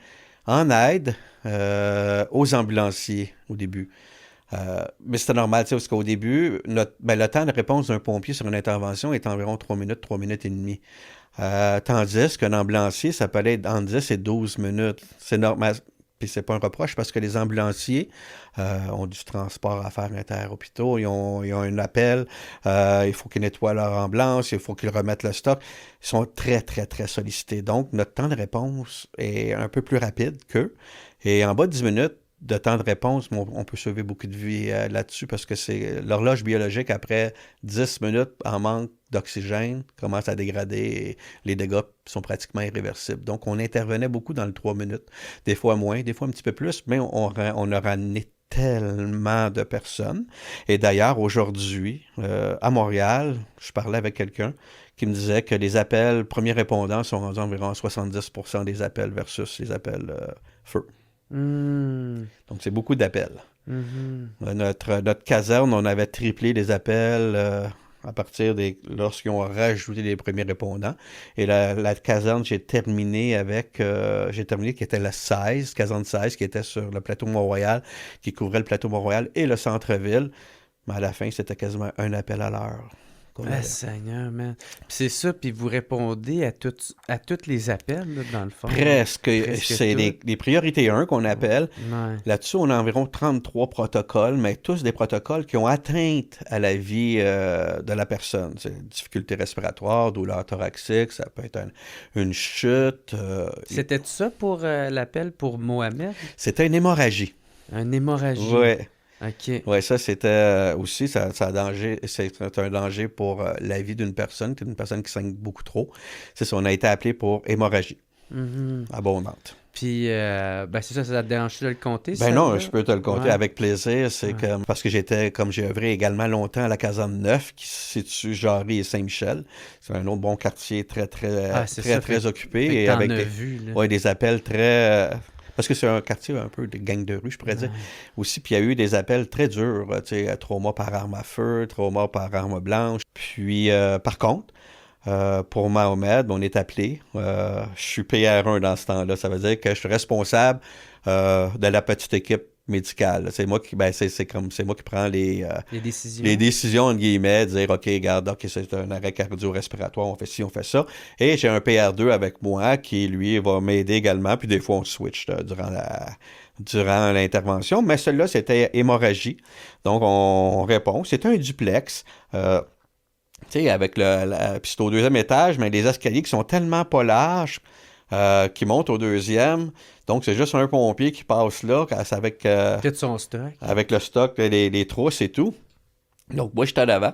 en aide aux ambulanciers au début. Mais c'était normal, tu sais, parce qu'au début, le temps de réponse d'un pompier sur une intervention est environ 3 minutes et demie. Tandis qu'un ambulancier, ça peut être entre 10 et 12 minutes. C'est normal. Puis c'est pas un reproche parce que les ambulanciers ont du transport à faire inter-hôpitaux, ils ont un appel, il faut qu'ils nettoient leur ambulance, il faut qu'ils remettent le stock. Ils sont très, très, très sollicités. Donc, notre temps de réponse est un peu plus rapide qu'eux. Et en bas de 10 minutes, de temps de réponse, on peut sauver beaucoup de vies là-dessus parce que c'est l'horloge biologique après 10 minutes en manque d'oxygène commence à dégrader et les dégâts sont pratiquement irréversibles. Donc, on intervenait beaucoup dans le 3 minutes, des fois moins, des fois un petit peu plus, mais on a ramené tellement de personnes. Et d'ailleurs, aujourd'hui, à Montréal, je parlais avec quelqu'un qui me disait que les appels premiers répondants sont rendus environ à 70% des appels versus les appels feu. Donc, c'est beaucoup d'appels. Notre caserne, on avait triplé les appels à partir lorsqu'ils ont rajouté les premiers répondants. Et la caserne, j'ai terminé qui était la 16, caserne 16, qui était sur le plateau Mont-Royal, qui couvrait le plateau Mont-Royal et le centre-ville. Mais à la fin, c'était quasiment un appel à l'heure. Ah, Seigneur, man. Puis c'est ça, puis vous répondez à tous les appels, là, dans le fond. Presque. C'est les priorités 1 qu'on appelle. Ouais. Là-dessus, on a environ 33 protocoles, mais tous des protocoles qui ont atteinte à la vie de la personne. C'est difficultés respiratoires, douleur thoracique, ça peut être une chute. C'était ça pour l'appel pour Mohamed? C'était une hémorragie. Une hémorragie? Oui. OK. Oui, ça, c'était aussi, c'est un danger pour la vie d'une personne qui saigne beaucoup trop. C'est ça, on a été appelé pour hémorragie abondante. Puis, c'est ça te dérange de le compter? Ben non, je peux te le compter avec plaisir. C'est Ouais. parce que j'ai œuvré également longtemps à la caserne 9 qui se situe Jarry et Saint-Michel. C'est un autre bon quartier très, très, très occupé. Fait Et que avec des appels très... parce que c'est un quartier un peu de gang de rue, je pourrais dire. Aussi, puis il y a eu des appels très durs, tu sais, trauma par arme à feu, trauma par arme blanche. Puis, par contre, pour Mohamed, on est appelé. Je suis PR1 dans ce temps-là. Ça veut dire que je suis responsable de la petite équipe médicale. C'est moi qui prends les décisions, entre guillemets, de dire, OK, regarde, OK, c'est un arrêt cardio-respiratoire, on fait ci, on fait ça. Et j'ai un PR2 avec moi qui, lui, va m'aider également. Puis des fois, on switch durant l'intervention. Mais celui-là, c'était hémorragie. Donc, on répond. C'était un duplex. Tu sais, puis c'est au 2e étage, mais les escaliers qui sont tellement pas larges qui montent au 2e. Donc, c'est juste un pompier qui passe là avec, son stock. Avec le stock, les trousses et tout. Donc, moi, j'étais à l'avant.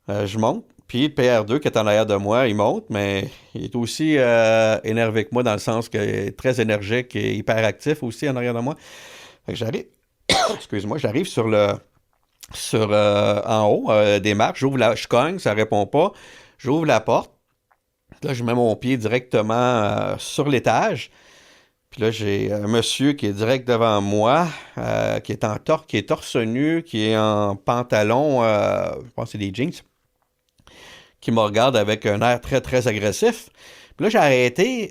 Je monte. Puis, le PR2 qui est en arrière de moi, il monte, mais il est aussi énervé que moi dans le sens qu'il est très énergique et hyperactif aussi en arrière de moi. Fait que j'arrive... Excuse-moi, j'arrive en haut des marches, je cogne, ça répond pas, j'ouvre la porte, là je mets mon pied directement sur l'étage, puis là j'ai un monsieur qui est direct devant moi, qui est torse nu, qui est en pantalon, je pense que c'est des jeans, qui me regarde avec un air très très agressif. Puis là j'ai arrêté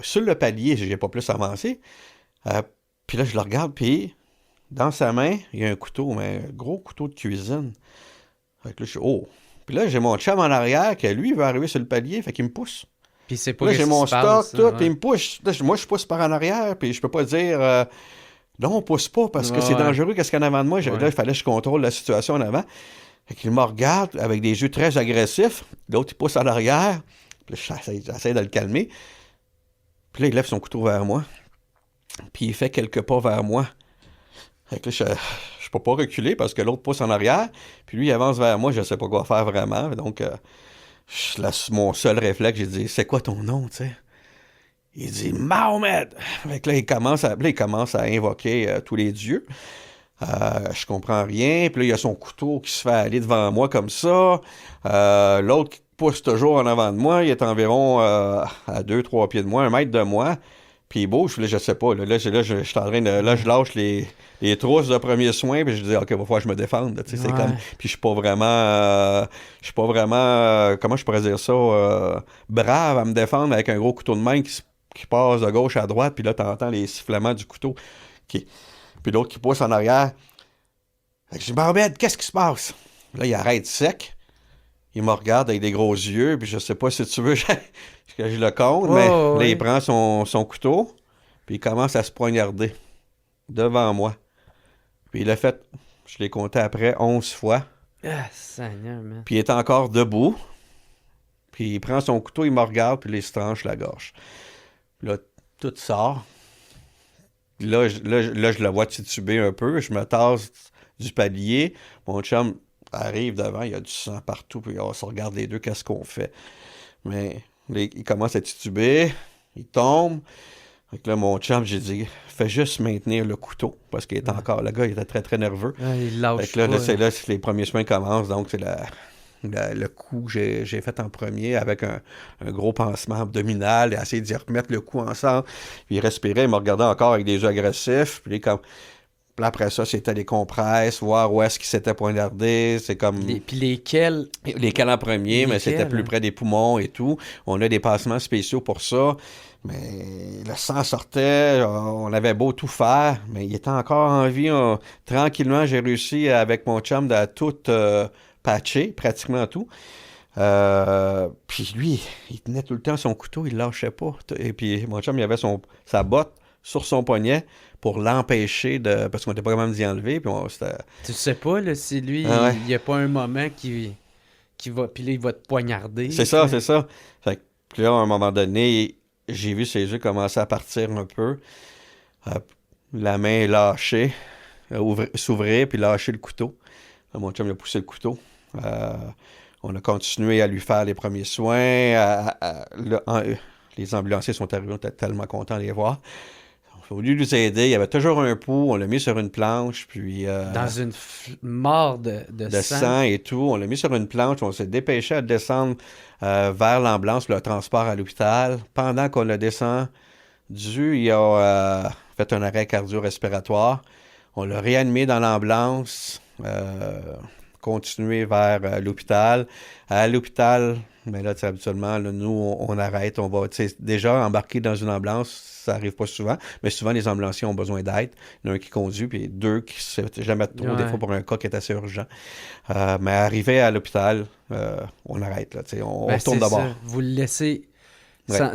sur le palier, j'ai pas plus avancé, puis là je le regarde, puis... Dans sa main, il y a un couteau, mais un gros couteau de cuisine. Fait que là, Puis là, j'ai mon chum en arrière qui, lui, veut arriver sur le palier, fait qu'il me pousse. Puis c'est pas là, j'ai mon stock, tout, ouais. Puis il me pousse. Là, moi, je pousse par en arrière, puis je peux pas dire non, on pousse pas parce que c'est dangereux, qu'est-ce qu'il y en a avant de moi. Là, il fallait que je contrôle la situation en avant. Fait qu'il me regarde avec des yeux très agressifs. L'autre, il pousse en arrière. Puis là, j'essaie de le calmer. Puis là, il lève son couteau vers moi. Puis il fait quelques pas vers moi. Fait que là, je peux pas reculer parce que l'autre pousse en arrière. Puis lui, il avance vers moi. Je sais pas quoi faire vraiment. Donc, mon seul réflexe, j'ai dit, c'est quoi ton nom, tu sais? Il dit Mahomet. Fait que là, il commence à invoquer tous les dieux. Je comprends rien. Puis là, il y a son couteau qui se fait aller devant moi comme ça. L'autre qui pousse toujours en avant de moi. Il est environ à 2-3 pieds de moi, 1 mètre de moi. Puis il bouge. Là, je sais pas. Là, je suis en train de. Là, je lâche les trousses de premier soin. Puis je dis, OK, il va falloir que je me défende. Tu sais, c'est comme. Puis je suis pas vraiment. Comment je pourrais dire ça? Brave à me défendre avec un gros couteau de main qui passe de gauche à droite. Puis là, tu entends les sifflements du couteau. Puis l'autre qui pousse en arrière. Fait que je dis, Barbette, qu'est-ce qui se passe? Là, il arrête sec. Il me regarde avec des gros yeux. Puis je sais pas si tu veux que je le compte. Mais là, il prend son couteau. Puis il commence à se poignarder devant moi. Puis il l'a fait, je l'ai compté après, 11 fois. Ah, Seigneur, man. Puis il est encore debout. Puis il prend son couteau, il me regarde. Puis il se tranche la gorge. Puis là, tout sort. Là, je le vois tituber un peu. Je me tasse du palier. Mon chum arrive devant. Il y a du sang partout. Puis on se regarde les deux. Qu'est-ce qu'on fait? Mais là, il commence à tituber. Il tombe. Fait que là, mon chum, j'ai dit, fais juste maintenir le couteau. Parce qu'il est encore... Le gars, il était très, très nerveux. Il lâche fait que là, pas. C'est là que les premiers soins commencent. Donc, c'est le coup que j'ai fait en premier avec un gros pansement abdominal et essayer d'y remettre le coup ensemble. Puis il respirait, il me regardait encore avec des yeux agressifs. Puis après ça, c'était les compresses, voir où est-ce qu'il s'était poignardé. C'est comme... Puis lesquels? Lesquels en premier, mais c'était plus près des poumons et tout. On a des pansements spéciaux pour ça. Mais le sang sortait, on avait beau tout faire, mais il était encore en vie. Tranquillement, j'ai réussi avec mon chum à tout patcher, pratiquement tout. Puis lui, il tenait tout le temps son couteau, il lâchait pas. Et puis mon chum, il avait sa botte sur son poignet pour l'empêcher de... Parce qu'on n'était pas capable d'y enlever. Puis tu sais pas là, si lui, il n'y a pas un moment qui va... Puis là, il va te poignarder. C'est ça. Fait que là, à un moment donné, j'ai vu ses yeux commencer à partir un peu. La main lâchée, s'ouvrir, puis lâcher le couteau. Mon chum il a poussé le couteau. On a continué à lui faire les premiers soins. Les ambulanciers sont arrivés, on était tellement contents de les voir. Au lieu de nous aider, il y avait toujours un pouls, on l'a mis sur une planche, puis... dans une mare de sang et tout, on l'a mis sur une planche, on s'est dépêché à descendre vers l'ambulance, le transport à l'hôpital. Pendant qu'on le descend, il a fait un arrêt cardio-respiratoire. On l'a réanimé dans l'ambulance, continué vers l'hôpital. À l'hôpital, mais là, habituellement, là, nous, on arrête, on va, déjà embarquer dans une ambulance, ça arrive pas souvent, mais souvent, les ambulanciers ont besoin d'aide. Il y en a un qui conduit, puis 2 qui se fait jamais trop, des fois, pour un cas qui est assez urgent. Mais arrivé à l'hôpital, on arrête, là, on retourne d'abord. Vous le laissez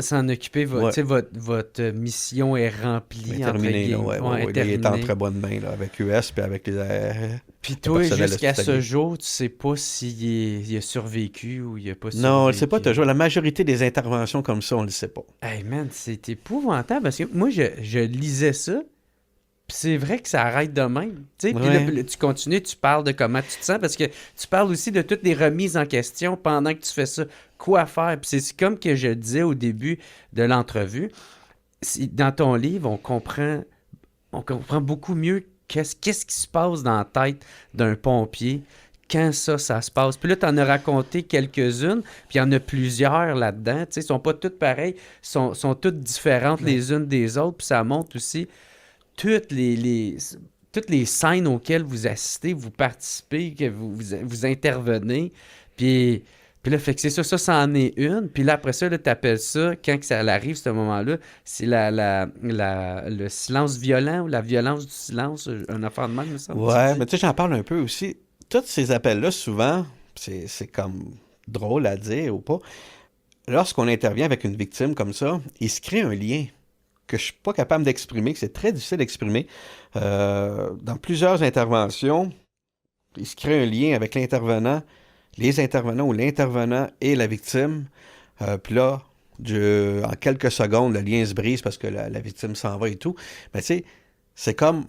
s'en occuper, votre mission est remplie. Terminée, il est en très bonne main, là, avec US, puis avec les... Puis toi, jusqu'à ce jour, tu sais pas s'il a survécu ou il a pas survécu. Non, on le sait pas toujours. La majorité des interventions comme ça, on le sait pas. Hey man, c'est épouvantable parce que moi, je lisais ça, puis c'est vrai que ça arrête de même. Tu sais, puis là, tu continues, tu parles de comment tu te sens parce que tu parles aussi de toutes les remises en question pendant que tu fais ça. Quoi faire? Puis c'est comme que je disais au début de l'entrevue. Dans ton livre, on comprend beaucoup mieux qu'est-ce qui se passe dans la tête d'un pompier quand ça se passe. Puis là, tu en as raconté quelques-unes, puis il y en a plusieurs là-dedans. Tu sais, ils sont pas toutes pareilles, sont toutes différentes les unes des autres, puis ça montre aussi toutes les scènes auxquelles vous assistez, vous participez, que vous intervenez, puis là, fait que c'est ça, ça en est une. Puis là, après ça, tu appelles ça, quand que ça arrive, ce moment-là, c'est le silence violent ou la violence du silence, un affaire de même, ça. Ouais, mais tu sais, j'en parle un peu aussi. Tous ces appels-là, souvent, c'est comme drôle à dire ou pas. Lorsqu'on intervient avec une victime comme ça, il se crée un lien que je suis pas capable d'exprimer, que c'est très difficile d'exprimer. Dans plusieurs interventions, il se crée un lien avec l'intervenant, les intervenants ou l'intervenant et la victime. Puis là, en quelques secondes, le lien se brise parce que la victime s'en va et tout. Mais tu sais, c'est comme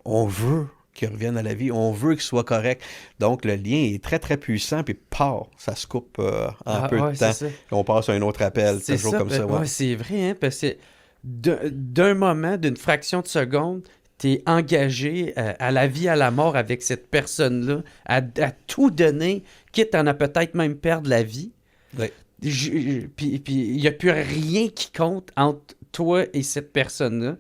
on veut qu'il revienne à la vie, on veut qu'il soit correct. Donc, le lien est très, très puissant, puis ça se coupe en peu de temps. Puis on passe à un autre appel, c'est toujours ça, comme ça. Ouais. Ouais, c'est vrai, hein, parce que d'un moment, d'une fraction de seconde, t'es engagé à la vie, à la mort avec cette personne-là, à tout donner, quitte à en a peut-être même perdre la vie. Ouais. Puis il n'y a plus rien qui compte entre toi et cette personne-là.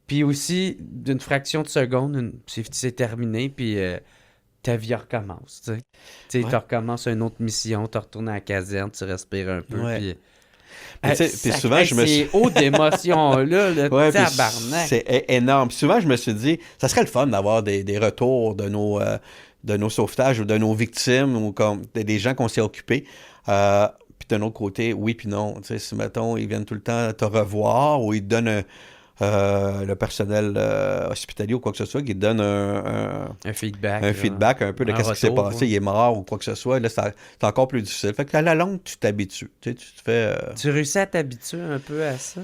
Puis aussi, d'une fraction de seconde, c'est terminé, puis ta vie recommence. Tu sais, tu recommences une autre mission, tu retournes à la caserne, tu respires un peu, puis... Puis souvent, je me suis... C'est haut d'émotion-là, le tabarnak. C'est énorme. Puis souvent, je me suis dit, ça serait le fun d'avoir des retours de nos sauvetages ou de nos victimes ou comme des gens qu'on s'est occupés. Puis d'un autre côté, oui puis non. Tu sais, si, mettons, ils viennent tout le temps te revoir ou ils te donnent le personnel hospitalier ou quoi que ce soit, qui te donne un feedback un peu de ce qui s'est passé, il est mort ou quoi que ce soit, là, c'est encore plus difficile. Fait qu'à la longue, tu t'habitues. Tu te fais... Tu réussis à t'habituer un peu à ça?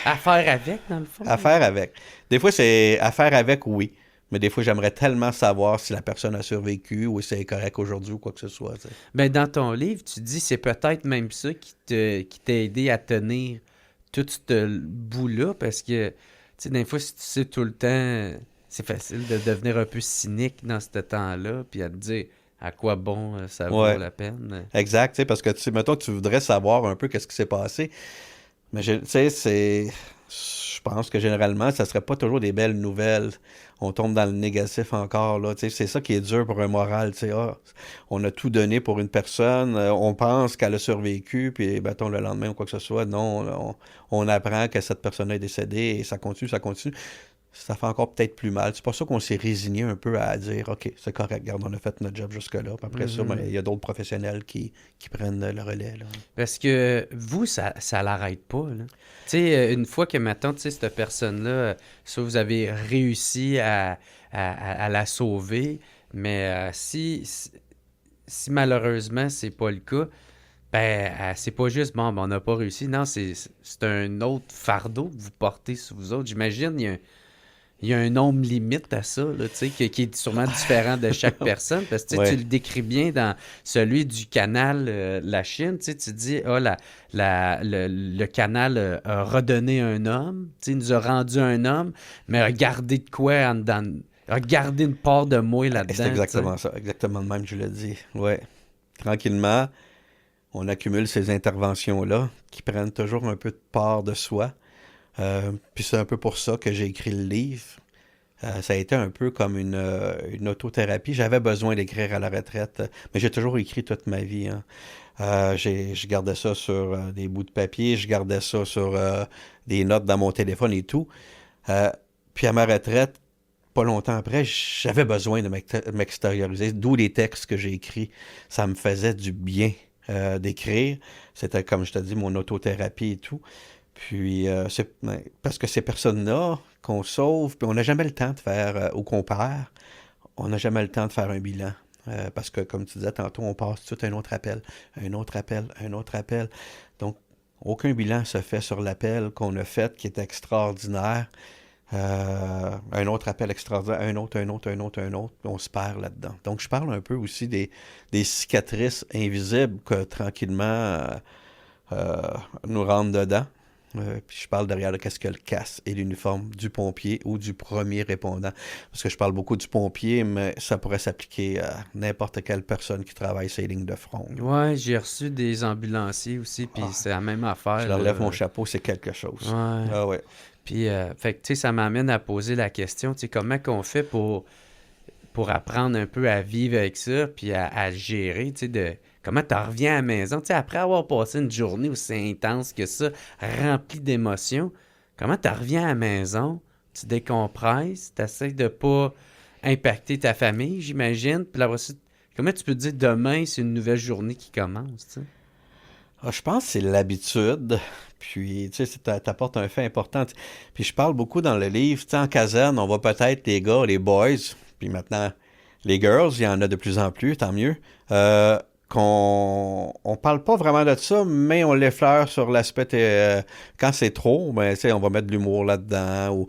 À faire avec, dans le fond? À faire avec. Des fois, c'est à faire avec, oui. Mais des fois, j'aimerais tellement savoir si la personne a survécu ou si elle est correcte aujourd'hui ou quoi que ce soit. T'sais. Ben, dans ton livre, tu dis c'est peut-être même ça qui t'a aidé à tenir tout ce bout-là, parce que, tu sais, des fois, si tu sais tout le temps, c'est facile de devenir un peu cynique dans ce temps-là, puis à te dire à quoi bon ça vaut la peine. Exact, tu sais, parce que, tu sais, mettons, tu voudrais savoir un peu qu'est-ce qui s'est passé, mais, tu sais, je pense que généralement, ça serait pas toujours des belles nouvelles. On tombe dans le négatif encore, là. Tu sais, c'est ça qui est dur pour un moral, tu sais. On a tout donné pour une personne, on pense qu'elle a survécu, puis, mettons, le lendemain ou quoi que ce soit, non, on apprend que cette personne est décédée et ça continue. Ça fait encore peut-être plus mal. C'est pour ça qu'on s'est résigné un peu à dire, OK, c'est correct, regarde, on a fait notre job jusque-là. Puis après ça, il y a d'autres professionnels qui prennent le relais. Là. Parce que vous, ça l'arrête pas. Tu sais, une fois que maintenant, tu sais, cette personne-là, soit vous avez réussi à la sauver, mais si malheureusement, c'est pas le cas, ben, c'est pas juste, bon, on n'a pas réussi. Non, c'est un autre fardeau que vous portez sur vous autres. J'imagine, il y a un nombre limite à ça, là, qui est sûrement différent de chaque personne, parce que tu le décris bien dans celui du canal La Chine, tu dis, le canal a redonné un homme, il nous a rendu un homme, mais a gardé de quoi a gardé une part de moi là-dedans. C'est exactement ça, exactement le même, je l'ai dit. Ouais. Tranquillement, on accumule ces interventions-là qui prennent toujours un peu de part de soi. Puis c'est un peu pour ça que j'ai écrit le livre. Ça a été un peu comme une autothérapie. J'avais besoin d'écrire à la retraite, mais j'ai toujours écrit toute ma vie. Hein. Je gardais ça sur des bouts de papier, je gardais ça sur des notes dans mon téléphone et tout. Puis à ma retraite, pas longtemps après, j'avais besoin de m'extérioriser, d'où les textes que j'ai écrits. Ça me faisait du bien d'écrire. C'était, comme je te dis, mon autothérapie et tout. Puis, parce que ces personnes-là qu'on sauve, puis on n'a jamais le temps de faire, ou qu'on perd, on n'a jamais le temps de faire un bilan. Parce que, comme tu disais tantôt, on passe tout un autre appel, un autre appel, un autre appel. Donc, aucun bilan se fait sur l'appel qu'on a fait, qui est extraordinaire. Un autre appel extraordinaire, un autre, on se perd là-dedans. Donc, je parle un peu aussi des cicatrices invisibles que, tranquillement, nous rentrent dedans. Puis je parle derrière de qu'est-ce que le casque et l'uniforme du pompier ou du premier répondant. Parce que je parle beaucoup du pompier, mais ça pourrait s'appliquer à n'importe quelle personne qui travaille sur les lignes de front. Ouais, j'ai reçu des ambulanciers aussi, puis c'est la même affaire. Je leur lève mon chapeau, c'est quelque chose. Ouais. Ah ouais. Puis, fait que, tu sais, ça m'amène à poser la question, tu sais, comment qu'on fait pour apprendre un peu à vivre avec ça, puis à gérer, tu sais, comment tu reviens à la maison, tu sais, après avoir passé une journée aussi intense que ça, remplie d'émotions, comment tu reviens à la maison, tu décompresses, tu essaies de pas impacter ta famille, j'imagine, puis là aussi, comment tu peux te dire demain, c'est une nouvelle journée qui commence, tu sais? Je pense que c'est l'habitude, puis tu sais, t'apportes un fait important. Puis je parle beaucoup dans le livre, tu sais, en caserne, on va peut-être, les gars, les boys, puis maintenant, Les girls, il y en a de plus en plus, tant mieux. On parle pas vraiment de ça, mais on l'effleure sur l'aspect quand c'est trop, ben, tu sais, on va mettre de l'humour là-dedans.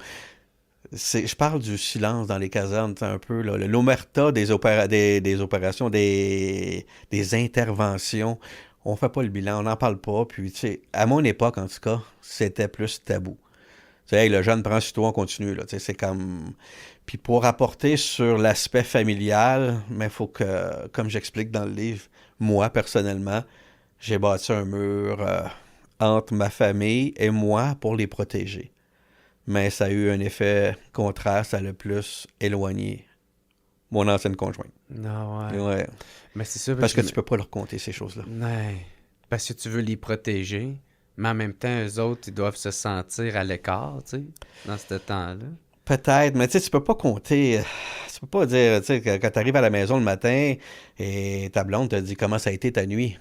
Je parle du silence dans les casernes, tu sais, un peu, là, l'omerta des opérations, des interventions. On fait pas le bilan, on n'en parle pas. Puis, tu sais, à mon époque, en tout cas, c'était plus tabou. Tu sais, hey, le jeune prend sur toi, on continue, là. Tu sais, c'est comme. Puis pour apporter sur l'aspect familial, mais il faut que, comme j'explique dans le livre, moi, personnellement, j'ai bâti un mur entre ma famille et moi pour les protéger. Mais ça a eu un effet contraire, ça l'a plus éloigné mon ancienne conjointe. Non, ouais. Ouais. Mais c'est ça, Parce que tu peux pas leur conter ces choses-là. Ouais. Parce que tu veux les protéger, mais en même temps, eux autres, ils doivent se sentir à l'écart, tu sais, dans ce temps-là. Peut-être, mais tu sais, tu peux pas compter. Tu peux pas dire, tu sais, quand tu arrives à la maison le matin et ta blonde te dit comment ça a été ta nuit.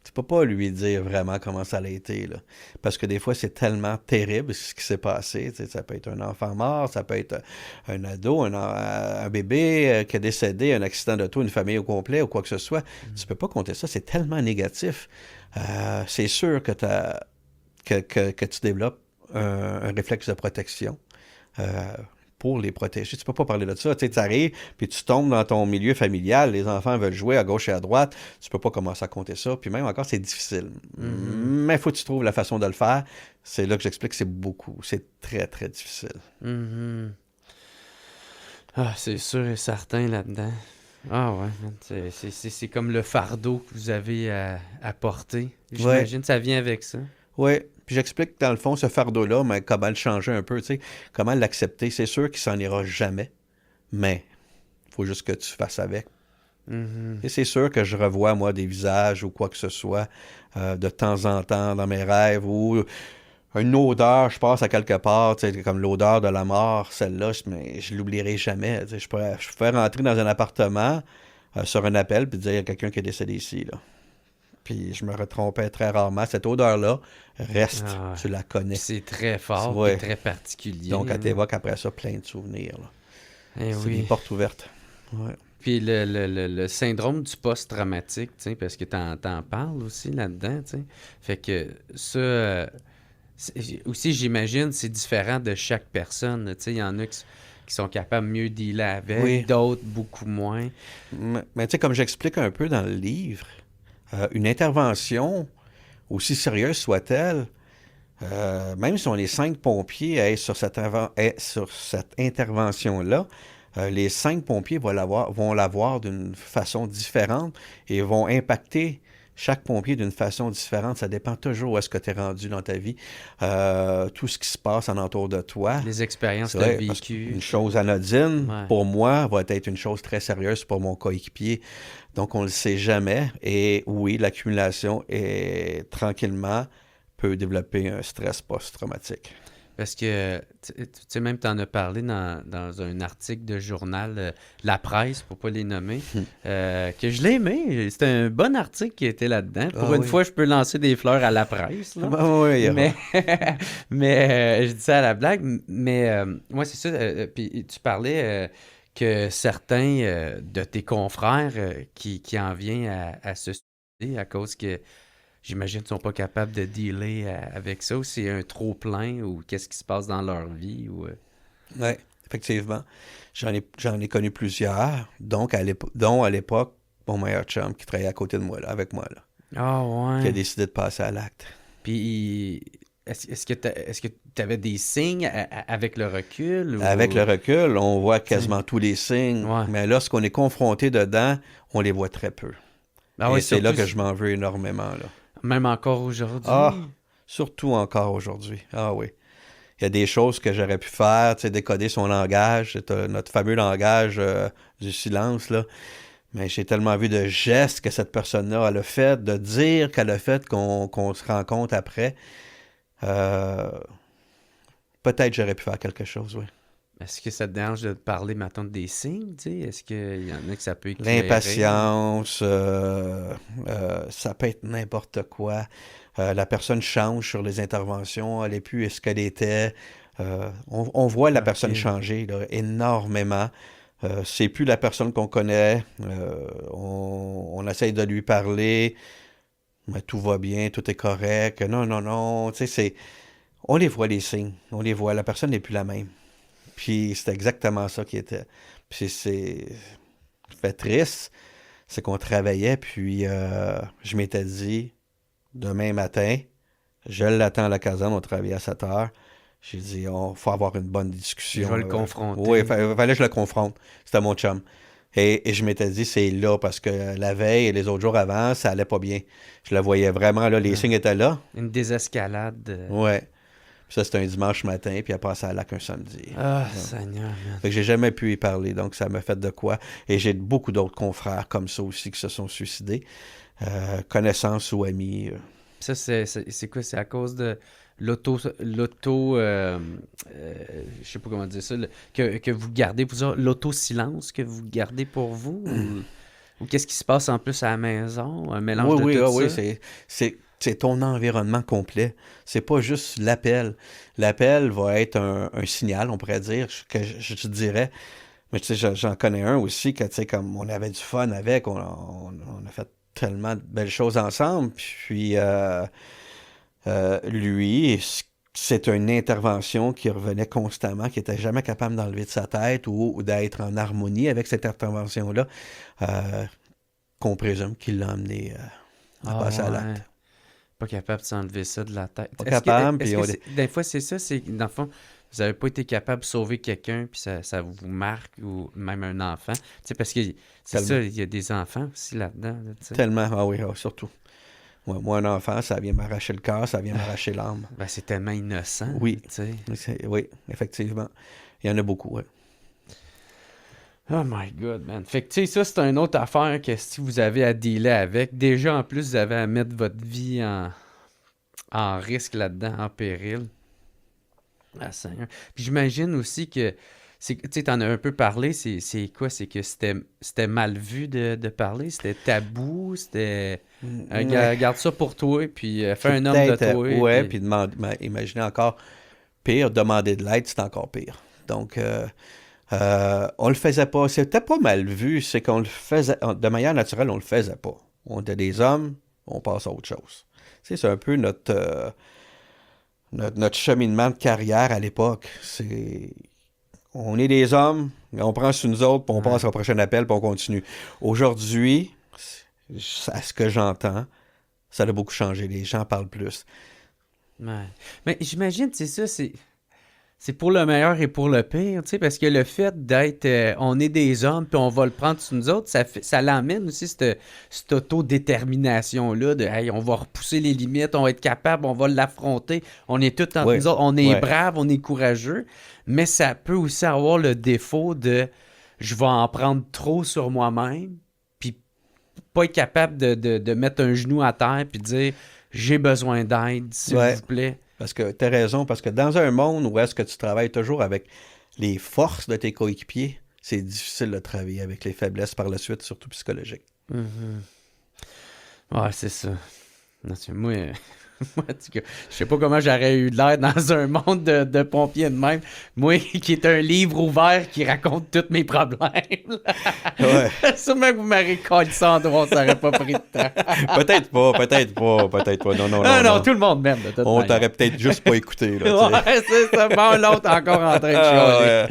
Tu peux pas lui dire vraiment comment ça a été, là. Parce que des fois, c'est tellement terrible ce qui s'est passé. Tu sais, ça peut être un enfant mort, ça peut être un ado, un bébé qui est décédé, un accident d'auto, une famille au complet ou quoi que ce soit. Tu peux pas compter ça, c'est tellement négatif. C'est sûr que, que tu développes un réflexe de protection. Pour les protéger. Tu peux pas parler de ça. Tu sais, tu arrives, puis tu tombes dans ton milieu familial, les enfants veulent jouer à gauche et à droite, tu peux pas commencer à compter ça, puis même encore, c'est difficile. Mais il faut que tu trouves la façon de le faire. C'est là que j'explique que c'est très, très difficile. Mhm. Ah, c'est sûr et certain là-dedans. Ah ouais, man, c'est comme le fardeau que vous avez à porter. J'imagine que ça vient avec ça. Oui, puis j'explique dans le fond ce fardeau-là, mais comment le changer un peu, tu sais, comment l'accepter. C'est sûr qu'il s'en ira jamais, mais il faut juste que tu fasses avec. Mhm. Et c'est sûr que je revois, moi, des visages ou quoi que ce soit de temps en temps dans mes rêves ou une odeur, je passe à quelque part, tu sais, comme l'odeur de la mort, celle-là, mais je l'oublierai jamais. Tu sais, je pourrais rentrer dans un appartement sur un appel puis dire il y a quelqu'un qui est décédé ici, là. Puis je me retrompais très rarement. Cette odeur-là reste, Ah ouais. tu la connais. Puis c'est très fort, Ouais. puis très particulier. Donc, elle là. t'évoque après ça plein de souvenirs, là. Eh C'est des oui. portes ouvertes. Ouais. Puis le syndrome du post-traumatique, tu sais, parce que t'en parles aussi là-dedans, tu sais. Fait que ça, aussi, j'imagine, c'est différent de chaque personne. Tu sais, il y en a qui sont capables mieux de dealer avec, Oui. d'autres beaucoup moins. Mais tu sais, comme j'explique un peu dans le livre, une intervention, aussi sérieuse soit-elle, même si on est 5 pompiers à être sur cette intervention-là, les 5 pompiers vont l'avoir d'une façon différente et vont impacter chaque pompier d'une façon différente. Ça dépend toujours où est-ce que tu es rendu dans ta vie, tout ce qui se passe en entour de toi. Les expériences C'est que tu as vrai, parce vécues. qu'une chose anodine, Ouais. pour moi, va être une chose très sérieuse pour mon coéquipier. Donc, on ne le sait jamais. Et oui, l'accumulation est tranquillement peut développer un stress post-traumatique. Parce que, tu sais, même tu en as parlé dans un article de journal, La Presse, pour pas les nommer, que je l'ai aimé. C'était un bon article qui était là-dedans. Pour Ah une oui. fois, je peux lancer des fleurs à La Presse. Là. Oui, Mais, mais je dis ça à la blague. Mais moi, c'est ça. Puis tu parlais que certains de tes confrères qui en viennent à se suicider à cause que j'imagine qu'ils sont pas capables de dealer avec ça, ou c'est un trop-plein, ou qu'est-ce qui se passe dans leur vie, ou... Oui, effectivement. J'en ai connu plusieurs, dont à l'époque, mon meilleur chum qui travaillait à côté de moi, là, avec moi, là, Ah qui a ouais. décidé de passer à l'acte. Puis, est-ce que tu avais des signes avec le recul, ou... Avec le recul, on voit quasiment tous les signes, Ouais. mais lorsqu'on est confronté dedans, on les voit très peu. Ah Et ouais, c'est là surtout- que je m'en veux énormément, là. Même encore aujourd'hui. Ah, surtout encore aujourd'hui. Ah oui. Il y a des choses que j'aurais pu faire, tu sais, décoder son langage, c'est notre fameux langage du silence, là. Mais j'ai tellement vu de gestes que cette personne-là elle a fait, de dire qu'elle a fait qu'on se rend compte après. Euh, Peut-être j'aurais pu faire quelque chose, oui. Est-ce que ça te dérange de te parler, maintenant des signes, tu sais? Est-ce qu'il y en a que ça peut éclairer? L'impatience, ça peut être n'importe quoi. La personne change sur les interventions, elle n'est plus ce qu'elle était. On voit la Ok. personne changer là, énormément. c'est plus la personne qu'on connaît. On essaye de lui parler, mais tout va bien, tout est correct. Non, non, non. Tu sais, on les voit, les signes. On les voit. La personne n'est plus la même. Puis c'est exactement ça qui était. Puis c'est fait triste, c'est qu'on travaillait, puis je m'étais dit, demain matin, je l'attends à la caserne, on travaillait à 7 heures. J'ai dit, il faut avoir une bonne discussion. Je vais le confronter. Oui, il fallait que je le confronte. C'était mon chum. Et je m'étais dit, c'est là, parce que la veille et les autres jours avant, ça allait pas bien. Je le voyais vraiment, là, les signes étaient là. Une désescalade. Ouais. Puis ça, c'était un dimanche matin, puis elle passait à la lac un samedi. Ah, Ouais. Seigneur, man. Fait que j'ai jamais pu y parler, donc ça m'a fait de quoi. Et j'ai beaucoup d'autres confrères comme ça aussi qui se sont suicidés. Connaissances ou amis. Ça, c'est quoi? C'est à cause de je sais pas comment dire ça, que vous gardez, l'auto-silence que vous gardez pour vous? Ou qu'est-ce qui se passe en plus à la maison? Un mélange de tout ça? Oui, c'est ton environnement complet. C'est pas juste l'appel. L'appel va être un signal, on pourrait dire, que je dirais. Mais tu sais, j'en connais un aussi, que tu sais, comme on avait du fun avec, on a fait tellement de belles choses ensemble. Puis lui, c'est une intervention qui revenait constamment, qui n'était jamais capable d'enlever de sa tête ou d'être en harmonie avec cette intervention-là, qu'on présume qu'il l'a amené à passer à l'acte. Pas capable de s'enlever ça de la tête. Pas capable. Des fois, c'est ça, c'est dans le fond, vous n'avez pas été capable de sauver quelqu'un, puis ça vous marque, ou même un enfant. Tu sais, parce que c'est ça, il y a des enfants aussi là-dedans. Là, tellement, surtout. Moi, un enfant, ça vient m'arracher le cœur, ça vient m'arracher l'âme. Ben, c'est tellement innocent. Oui, tu sais. Oui, effectivement. Il y en a beaucoup, oui. Oh my God, man. Fait que, tu sais, ça, c'est une autre affaire que si vous avez à dealer avec, déjà, en plus, vous avez à mettre votre vie en risque là-dedans, en péril. Ah, Seigneur. Puis j'imagine aussi que, tu sais, t'en as un peu parlé, c'est quoi? C'est que c'était mal vu de parler, c'était tabou, c'était... garde ça pour toi, puis fais un homme de toi. Ouais, puis imaginez encore pire, demander de l'aide, c'est encore pire. Donc, on le faisait pas. C'était pas mal vu, c'est qu'on le faisait, de manière naturelle, on le faisait pas. On était des hommes, on passe à autre chose. Tu sais, c'est un peu notre cheminement de carrière à l'époque. On est des hommes, on prend sur nous autres, puis on passe au prochain appel, puis on continue. Aujourd'hui, à ce que j'entends, ça a beaucoup changé. Les gens parlent plus. Ouais. Mais j'imagine, c'est ça, c'est pour le meilleur et pour le pire, tu sais, parce que le fait d'être, on est des hommes, puis on va le prendre sur nous autres, ça l'emmène aussi, cette autodétermination-là, de, hey, on va repousser les limites, on va être capable, on va l'affronter, on est tous entre nous autres, on est braves, on est courageux, mais ça peut aussi avoir le défaut de, je vais en prendre trop sur moi-même, puis pas être capable de mettre un genou à terre, puis dire, j'ai besoin d'aide, s'il vous plaît. Parce que tu as raison, parce que dans un monde où est-ce que tu travailles toujours avec les forces de tes coéquipiers, c'est difficile de travailler avec les faiblesses par la suite, surtout psychologiques. Ouais, c'est ça. Non, moi, je sais pas comment j'aurais eu de l'air dans un monde de pompiers de même. Moi, qui est un livre ouvert qui raconte tous mes problèmes. Ouais. Sûrement que vous m'aurez collé ça en droit, ça n'aurait pas pris de temps. peut-être pas. Non, tout le monde m'aime. On t'aurait peut-être juste pas écouté. Là, ouais, c'est ça. Bon, l'autre encore en train de chialer.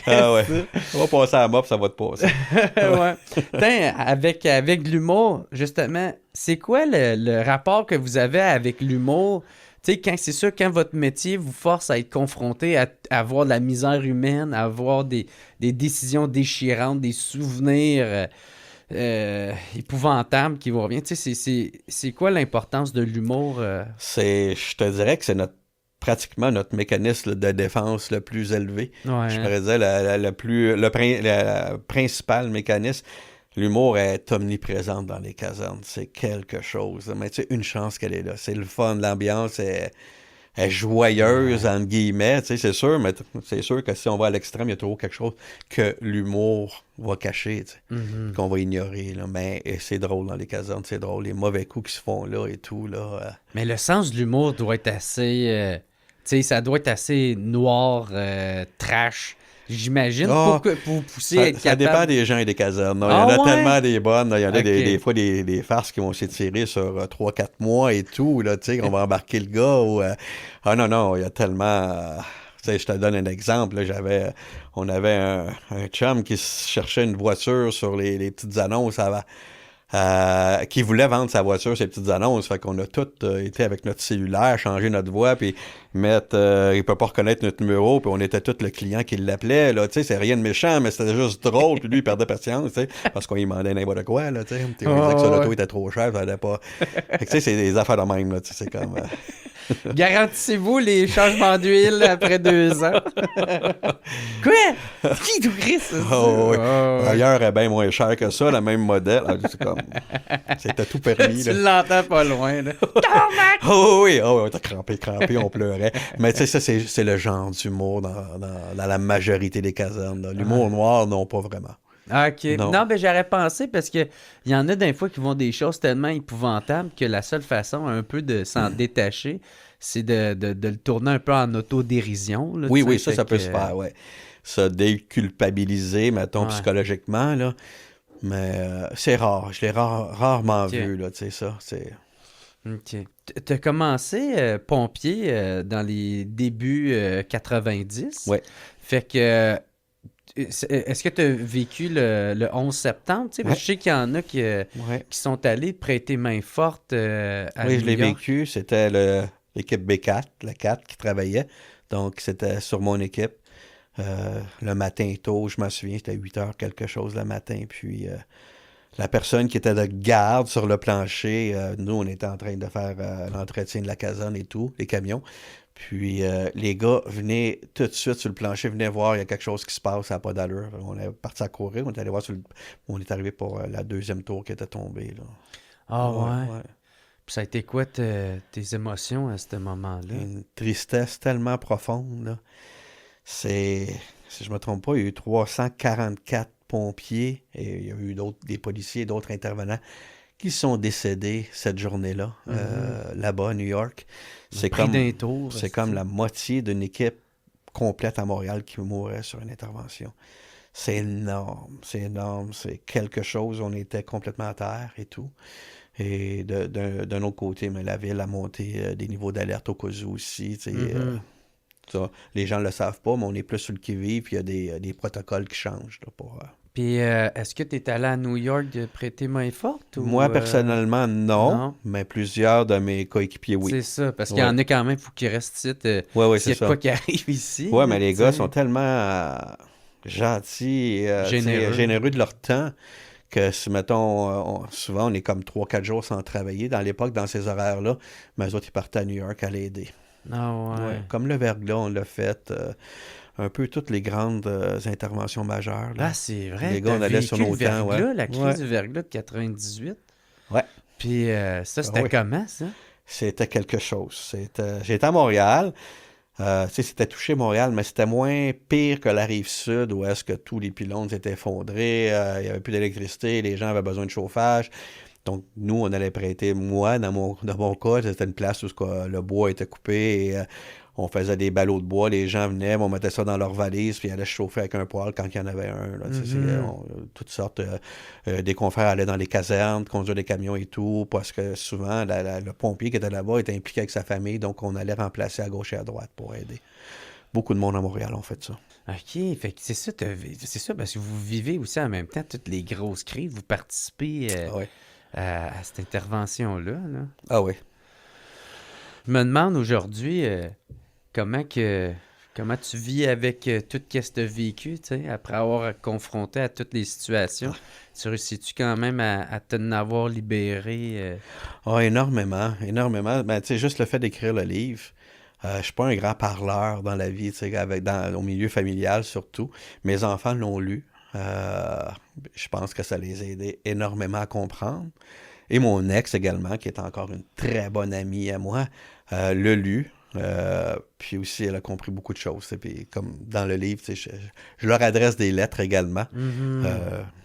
Ouais. On va passer à la mop, ça va te passer. Ouais. Tiens, avec l'humour, justement, c'est quoi le rapport que vous avez avec l'humour? Tu sais, c'est sûr, quand votre métier vous force à être confronté à avoir de la misère humaine, à avoir des décisions déchirantes, des souvenirs épouvantables qui vous reviennent. Tu sais, c'est quoi l'importance de l'humour? Je te dirais que c'est pratiquement notre mécanisme de défense le plus élevé. Ouais, je pourrais dire le principal mécanisme. L'humour est omniprésente dans les casernes. C'est quelque chose. Mais tu sais, une chance qu'elle est là. C'est le fun, l'ambiance est joyeuse, entre guillemets. Tu sais, c'est sûr, mais c'est sûr que si on va à l'extrême, il y a toujours quelque chose que l'humour va cacher, tu sais, qu'on va ignorer. Là. Mais c'est drôle dans les casernes, c'est drôle. Les mauvais coups qui se font là et tout. Là, Mais le sens de l'humour doit être assez... tu sais, ça doit être assez noir, trash. j'imagine, Ah, pour vous pousser à être ça dépend capable. des gens et des casernes. Il y Ah en a ouais? tellement des bonnes. Il y en a Ok. des fois des farces qui vont s'étirer sur 3-4 mois et tout. Là, tu sais, on va embarquer le gars. Ah non, non, il y a tellement... tu sais, je te donne un exemple. Là, on avait un chum qui cherchait une voiture sur les petites annonces qui voulait vendre sa voiture, ses petites annonces. Fait qu'on a tous été avec notre cellulaire, changer notre voix, puis il peut pas reconnaître notre numéro, puis on était tous le client qui l'appelait. Là, tu sais, c'est rien de méchant, mais c'était juste drôle, puis lui, il perdait patience, tu sais, parce qu'on lui demandait n'importe quoi, là, tu sais. Il disait que son auto était trop cher, ça allait pas. Fait que, tu sais, c'est des affaires de même, là, tu sais, c'est comme... Garantissez-vous les changements d'huile après 2 ans? Quoi? Qui tout Chris, ça? Oh, oui. Oh, Ailleurs, est bien moins cher que ça, le même modèle. Ah, c'est comme... C'était tout permis, tu là. l'entends pas loin, là. Tabarnak! Oh oui, oh, oui, t'as crampé, on pleurait. Mais tu sais, ça, c'est le genre d'humour dans la majorité des casernes, là. L'humour noir, non, pas vraiment. OK. Non. Non, ben j'aurais pensé parce que il y en a des fois qui vont des choses tellement épouvantables que la seule façon un peu de s'en détacher, c'est de le tourner un peu en autodérision. Là, Oui, tu sais, oui, ça fait peut que, se faire, ouais. Se déculpabiliser, mettons, Ouais. psychologiquement, là. Mais c'est rare. Je l'ai rarement Ok. vu, là, tu sais, ça. OK. T'as commencé pompier dans les débuts 90. Ouais. Fait que est-ce que tu as vécu le 11 septembre? Tu sais, parce que Ouais. je sais qu'il y en a Ouais. qui sont allés prêter main forte à Oui, New je l'ai York. vécu. C'était l'équipe B4, la 4 qui travaillait. Donc, c'était sur mon équipe. Le matin tôt, je m'en souviens, c'était 8 heures quelque chose le matin. Puis, la personne qui était de garde sur le plancher, nous, on était en train de faire l'entretien de la caserne et tout, les camions. Puis, les gars venaient tout de suite sur le plancher, venaient voir, il y a quelque chose qui se passe, ça n'a pas d'allure. On est parti à courir, on est allé voir on est arrivé pour la deuxième tour qui était tombée, là. Ah Ouais, ouais. ouais. Puis ça a été quoi tes émotions à ce moment-là? Une tristesse tellement profonde, là. Si je me trompe pas, il y a eu 344 pompiers et il y a eu des policiers et d'autres intervenants qui sont décédés cette journée-là, là-bas à New York. C'est Pris comme, d'un tour. c'est comme la moitié d'une équipe complète à Montréal qui mourrait sur une intervention. C'est énorme, c'est énorme, c'est quelque chose, on était complètement à terre et tout. Et d'un autre côté, mais la ville a monté des niveaux d'alerte au cas où aussi, tu sais, ça, les gens ne le savent pas, mais on est plus sur le qui-vive, puis il y a des protocoles qui changent là, pour... Puis est-ce que tu es allé à New York de prêter main forte? Moi, Ou, personnellement, non, non? mais plusieurs de mes coéquipiers, oui. C'est ça, parce qu'il y en a quand même, il faut qu'ils restent ici. Oui, oui, S'il y c'est a de quoi ça. qui arrive ici. Oui, là, mais les tu gars sais. sont tellement gentils et Généreux. généreux de leur temps que, si, mettons, souvent, on est comme 3-4 jours sans travailler. Dans l'époque, dans ces horaires-là, mais eux autres, ils partaient à New York à l'aider. Ah ouais. Ouais. Comme le verglas, on l'a fait. Un peu toutes les grandes interventions majeures, là. Ah, c'est vrai. Les gars, on T'as allait sur vécu nos le temps, verglas, ouais. la crise Ouais. du verglas de 98. Ouais. Puis ça, c'était oui. comment, ça? C'était quelque chose. J'étais à Montréal. Tu sais, c'était touché Montréal, mais c'était moins pire que la rive sud où est-ce que tous les pylônes s'étaient effondrés, il n'y avait plus d'électricité, les gens avaient besoin de chauffage. Donc, nous, on allait prêter, moi, dans mon cas, c'était une place où le bois était coupé et on faisait des ballots de bois, les gens venaient, on mettait ça dans leur valise, puis ils allaient se chauffer avec un poêle quand il y en avait un. Là, tu sais, toutes sortes. Des confrères allaient dans les casernes, conduire des camions et tout, parce que souvent, le pompier qui était là-bas était impliqué avec sa famille, donc on allait remplacer à gauche et à droite pour aider. Beaucoup de monde à Montréal ont fait ça. OK, fait que c'est ça, parce que vous vivez aussi en même temps toutes les grosses crises, vous participez Ah oui. à cette intervention-là. Là. Ah oui. Je me demande aujourd'hui comment tu vis avec tout ce que tu as vécu, tu sais, après avoir confronté à toutes les situations. Tu réussis-tu quand même à t'en avoir libéré? Ah, énormément, énormément. Ben, tu sais, juste le fait d'écrire le livre, je suis pas un grand parleur dans la vie, tu sais, au milieu familial surtout. Mes enfants l'ont lu. Je pense que ça les a aidés énormément à comprendre. Et mon ex également, qui est encore une très bonne amie à moi, l'a lu. Puis aussi, elle a compris beaucoup de choses. Puis comme dans le livre, je leur adresse des lettres également,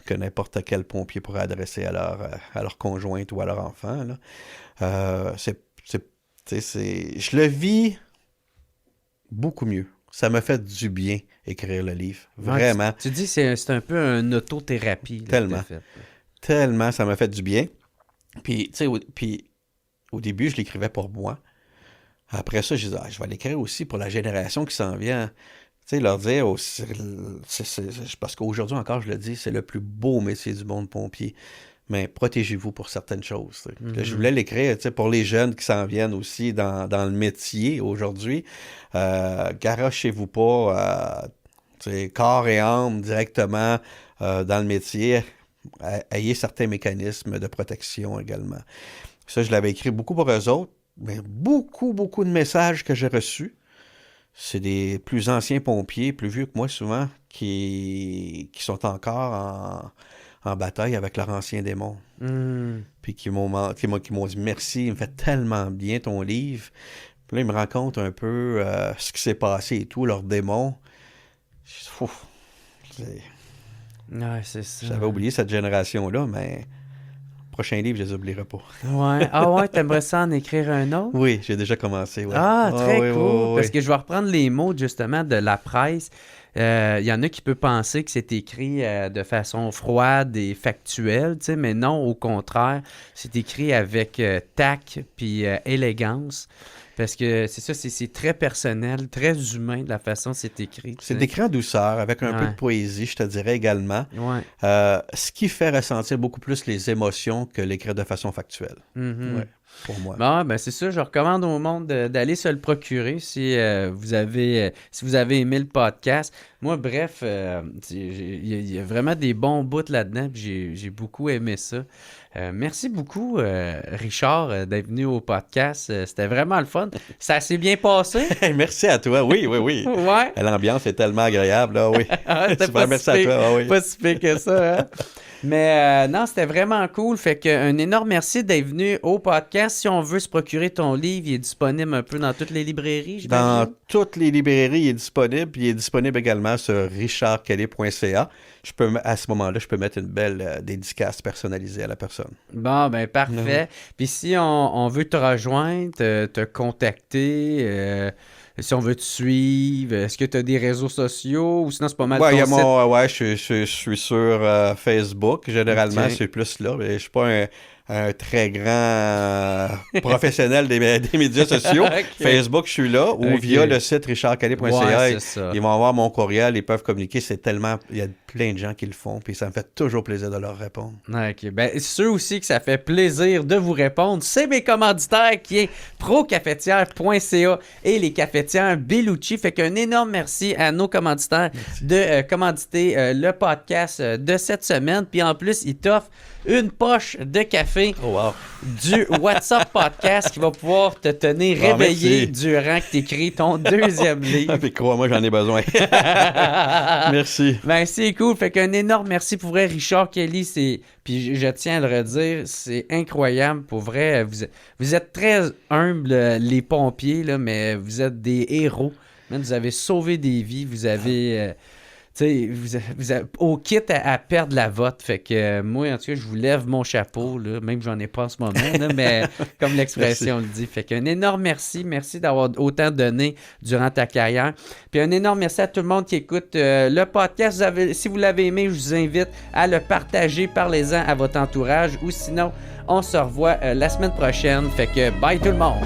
que n'importe quel pompier pourrait adresser à leur conjointe ou à leur enfant. Là. Je le vis beaucoup mieux. Ça m'a fait du bien, écrire le livre. Vraiment. Ouais, tu dis que c'est un peu une autothérapie. Là, Tellement. que t'as fait. Tellement, ça m'a fait du bien. Puis, tu sais, au début, je l'écrivais pour moi. Après ça, je disais, je vais l'écrire aussi pour la génération qui s'en vient. Tu sais, leur dire, parce qu'aujourd'hui encore, je le dis, c'est le plus beau métier du monde pompier. Mais protégez-vous pour certaines choses. Là, je voulais l'écrire pour les jeunes qui s'en viennent aussi dans le métier aujourd'hui. Garochez-vous pas corps et âme directement dans le métier. Ayez certains mécanismes de protection également. Ça, je l'avais écrit beaucoup pour eux autres, mais beaucoup de messages que j'ai reçus. C'est des plus anciens pompiers, plus vieux que moi souvent, qui sont encore en bataille avec leur ancien démon. Puis qui m'ont dit merci, il me fait tellement bien ton livre. Puis là, ils me racontent un peu ce qui s'est passé et tout, leur démon. Ouais, c'est ça. J'avais oublié cette génération-là, mais prochain livre, je les oublierai pas. Ouais. Ah ouais, t'aimerais ça en écrire un autre? Oui, j'ai déjà commencé. Ouais. Ah, très oui, cool. oui. Parce que je vais reprendre les mots justement de la presse. Il y en a qui peuvent penser que c'est écrit de façon froide et factuelle, mais non, au contraire, c'est écrit avec tact puis élégance. Parce que c'est ça, c'est très personnel, très humain de la façon dont c'est écrit. C'est décrit en douceur, avec un peu de poésie, je te dirais également. Ouais. Ce qui fait ressentir beaucoup plus les émotions que l'écrire de façon factuelle. Ouais, pour moi. Bon, ben c'est ça, je recommande au monde d'aller se le procurer si vous avez aimé le podcast. Moi, bref, il y a vraiment des bons bouts là-dedans, puis j'ai beaucoup aimé ça. Merci beaucoup, Richard, d'être venu au podcast. C'était vraiment le fun. Ça s'est bien passé. Merci à toi. Oui. Ouais. L'ambiance est tellement agréable. Là, oui. Super, merci à toi. Oui. Pas si pire que ça. Hein? Mais non, c'était vraiment cool. Fait qu'un énorme merci d'être venu au podcast. Si on veut se procurer ton livre, il est disponible un peu dans toutes les librairies, j'imagine. Dans toutes les librairies, il est disponible. Puis il est disponible également sur richardkelly.ca. À ce moment-là, je peux mettre une belle dédicace personnalisée à la personne. Bon, ben parfait. Puis si on veut te rejoindre, te contacter... si on veut te suivre, est-ce que tu as des réseaux sociaux ou sinon c'est pas mal ton site? Je suis sur Facebook. Généralement, c'est plus là. Mais je suis pas un très grand professionnel des médias sociaux. Okay. Facebook, je suis là. Ou via le site richardkelly.ca. Ils vont avoir mon courriel. Ils peuvent communiquer. Il y a plein de gens qui le font. Puis ça me fait toujours plaisir de leur répondre. OK. Ben, ceux aussi que ça fait plaisir de vous répondre, c'est mes commanditaires qui est procafetière.ca et les cafetières Bellucci. Fait qu'un énorme merci à nos commanditaires de commanditer le podcast de cette semaine. Puis en plus, ils t'offrent une poche de café du WhatsApp Podcast qui va pouvoir te tenir réveillé durant que tu écris ton deuxième livre. Puis crois-moi, j'en ai besoin. Merci. Ben, c'est cool. Fait qu'un énorme merci pour vrai, Richard Kelly. Puis je tiens à le redire, c'est incroyable. Pour vrai, vous êtes très humbles, les pompiers, là, mais vous êtes des héros. Même, vous avez sauvé des vies. Vous avez... vous avez au kit à perdre la vote. Fait que moi, en tout cas, je vous lève mon chapeau, là, même que j'en ai pas en ce moment, là, mais comme l'expression le dit. Fait qu'un énorme merci. Merci d'avoir autant donné durant ta carrière. Puis un énorme merci à tout le monde qui écoute le podcast. Si vous l'avez aimé, je vous invite à le partager. Parlez-en à votre entourage. Ou sinon, on se revoit la semaine prochaine. Fait que bye tout le monde!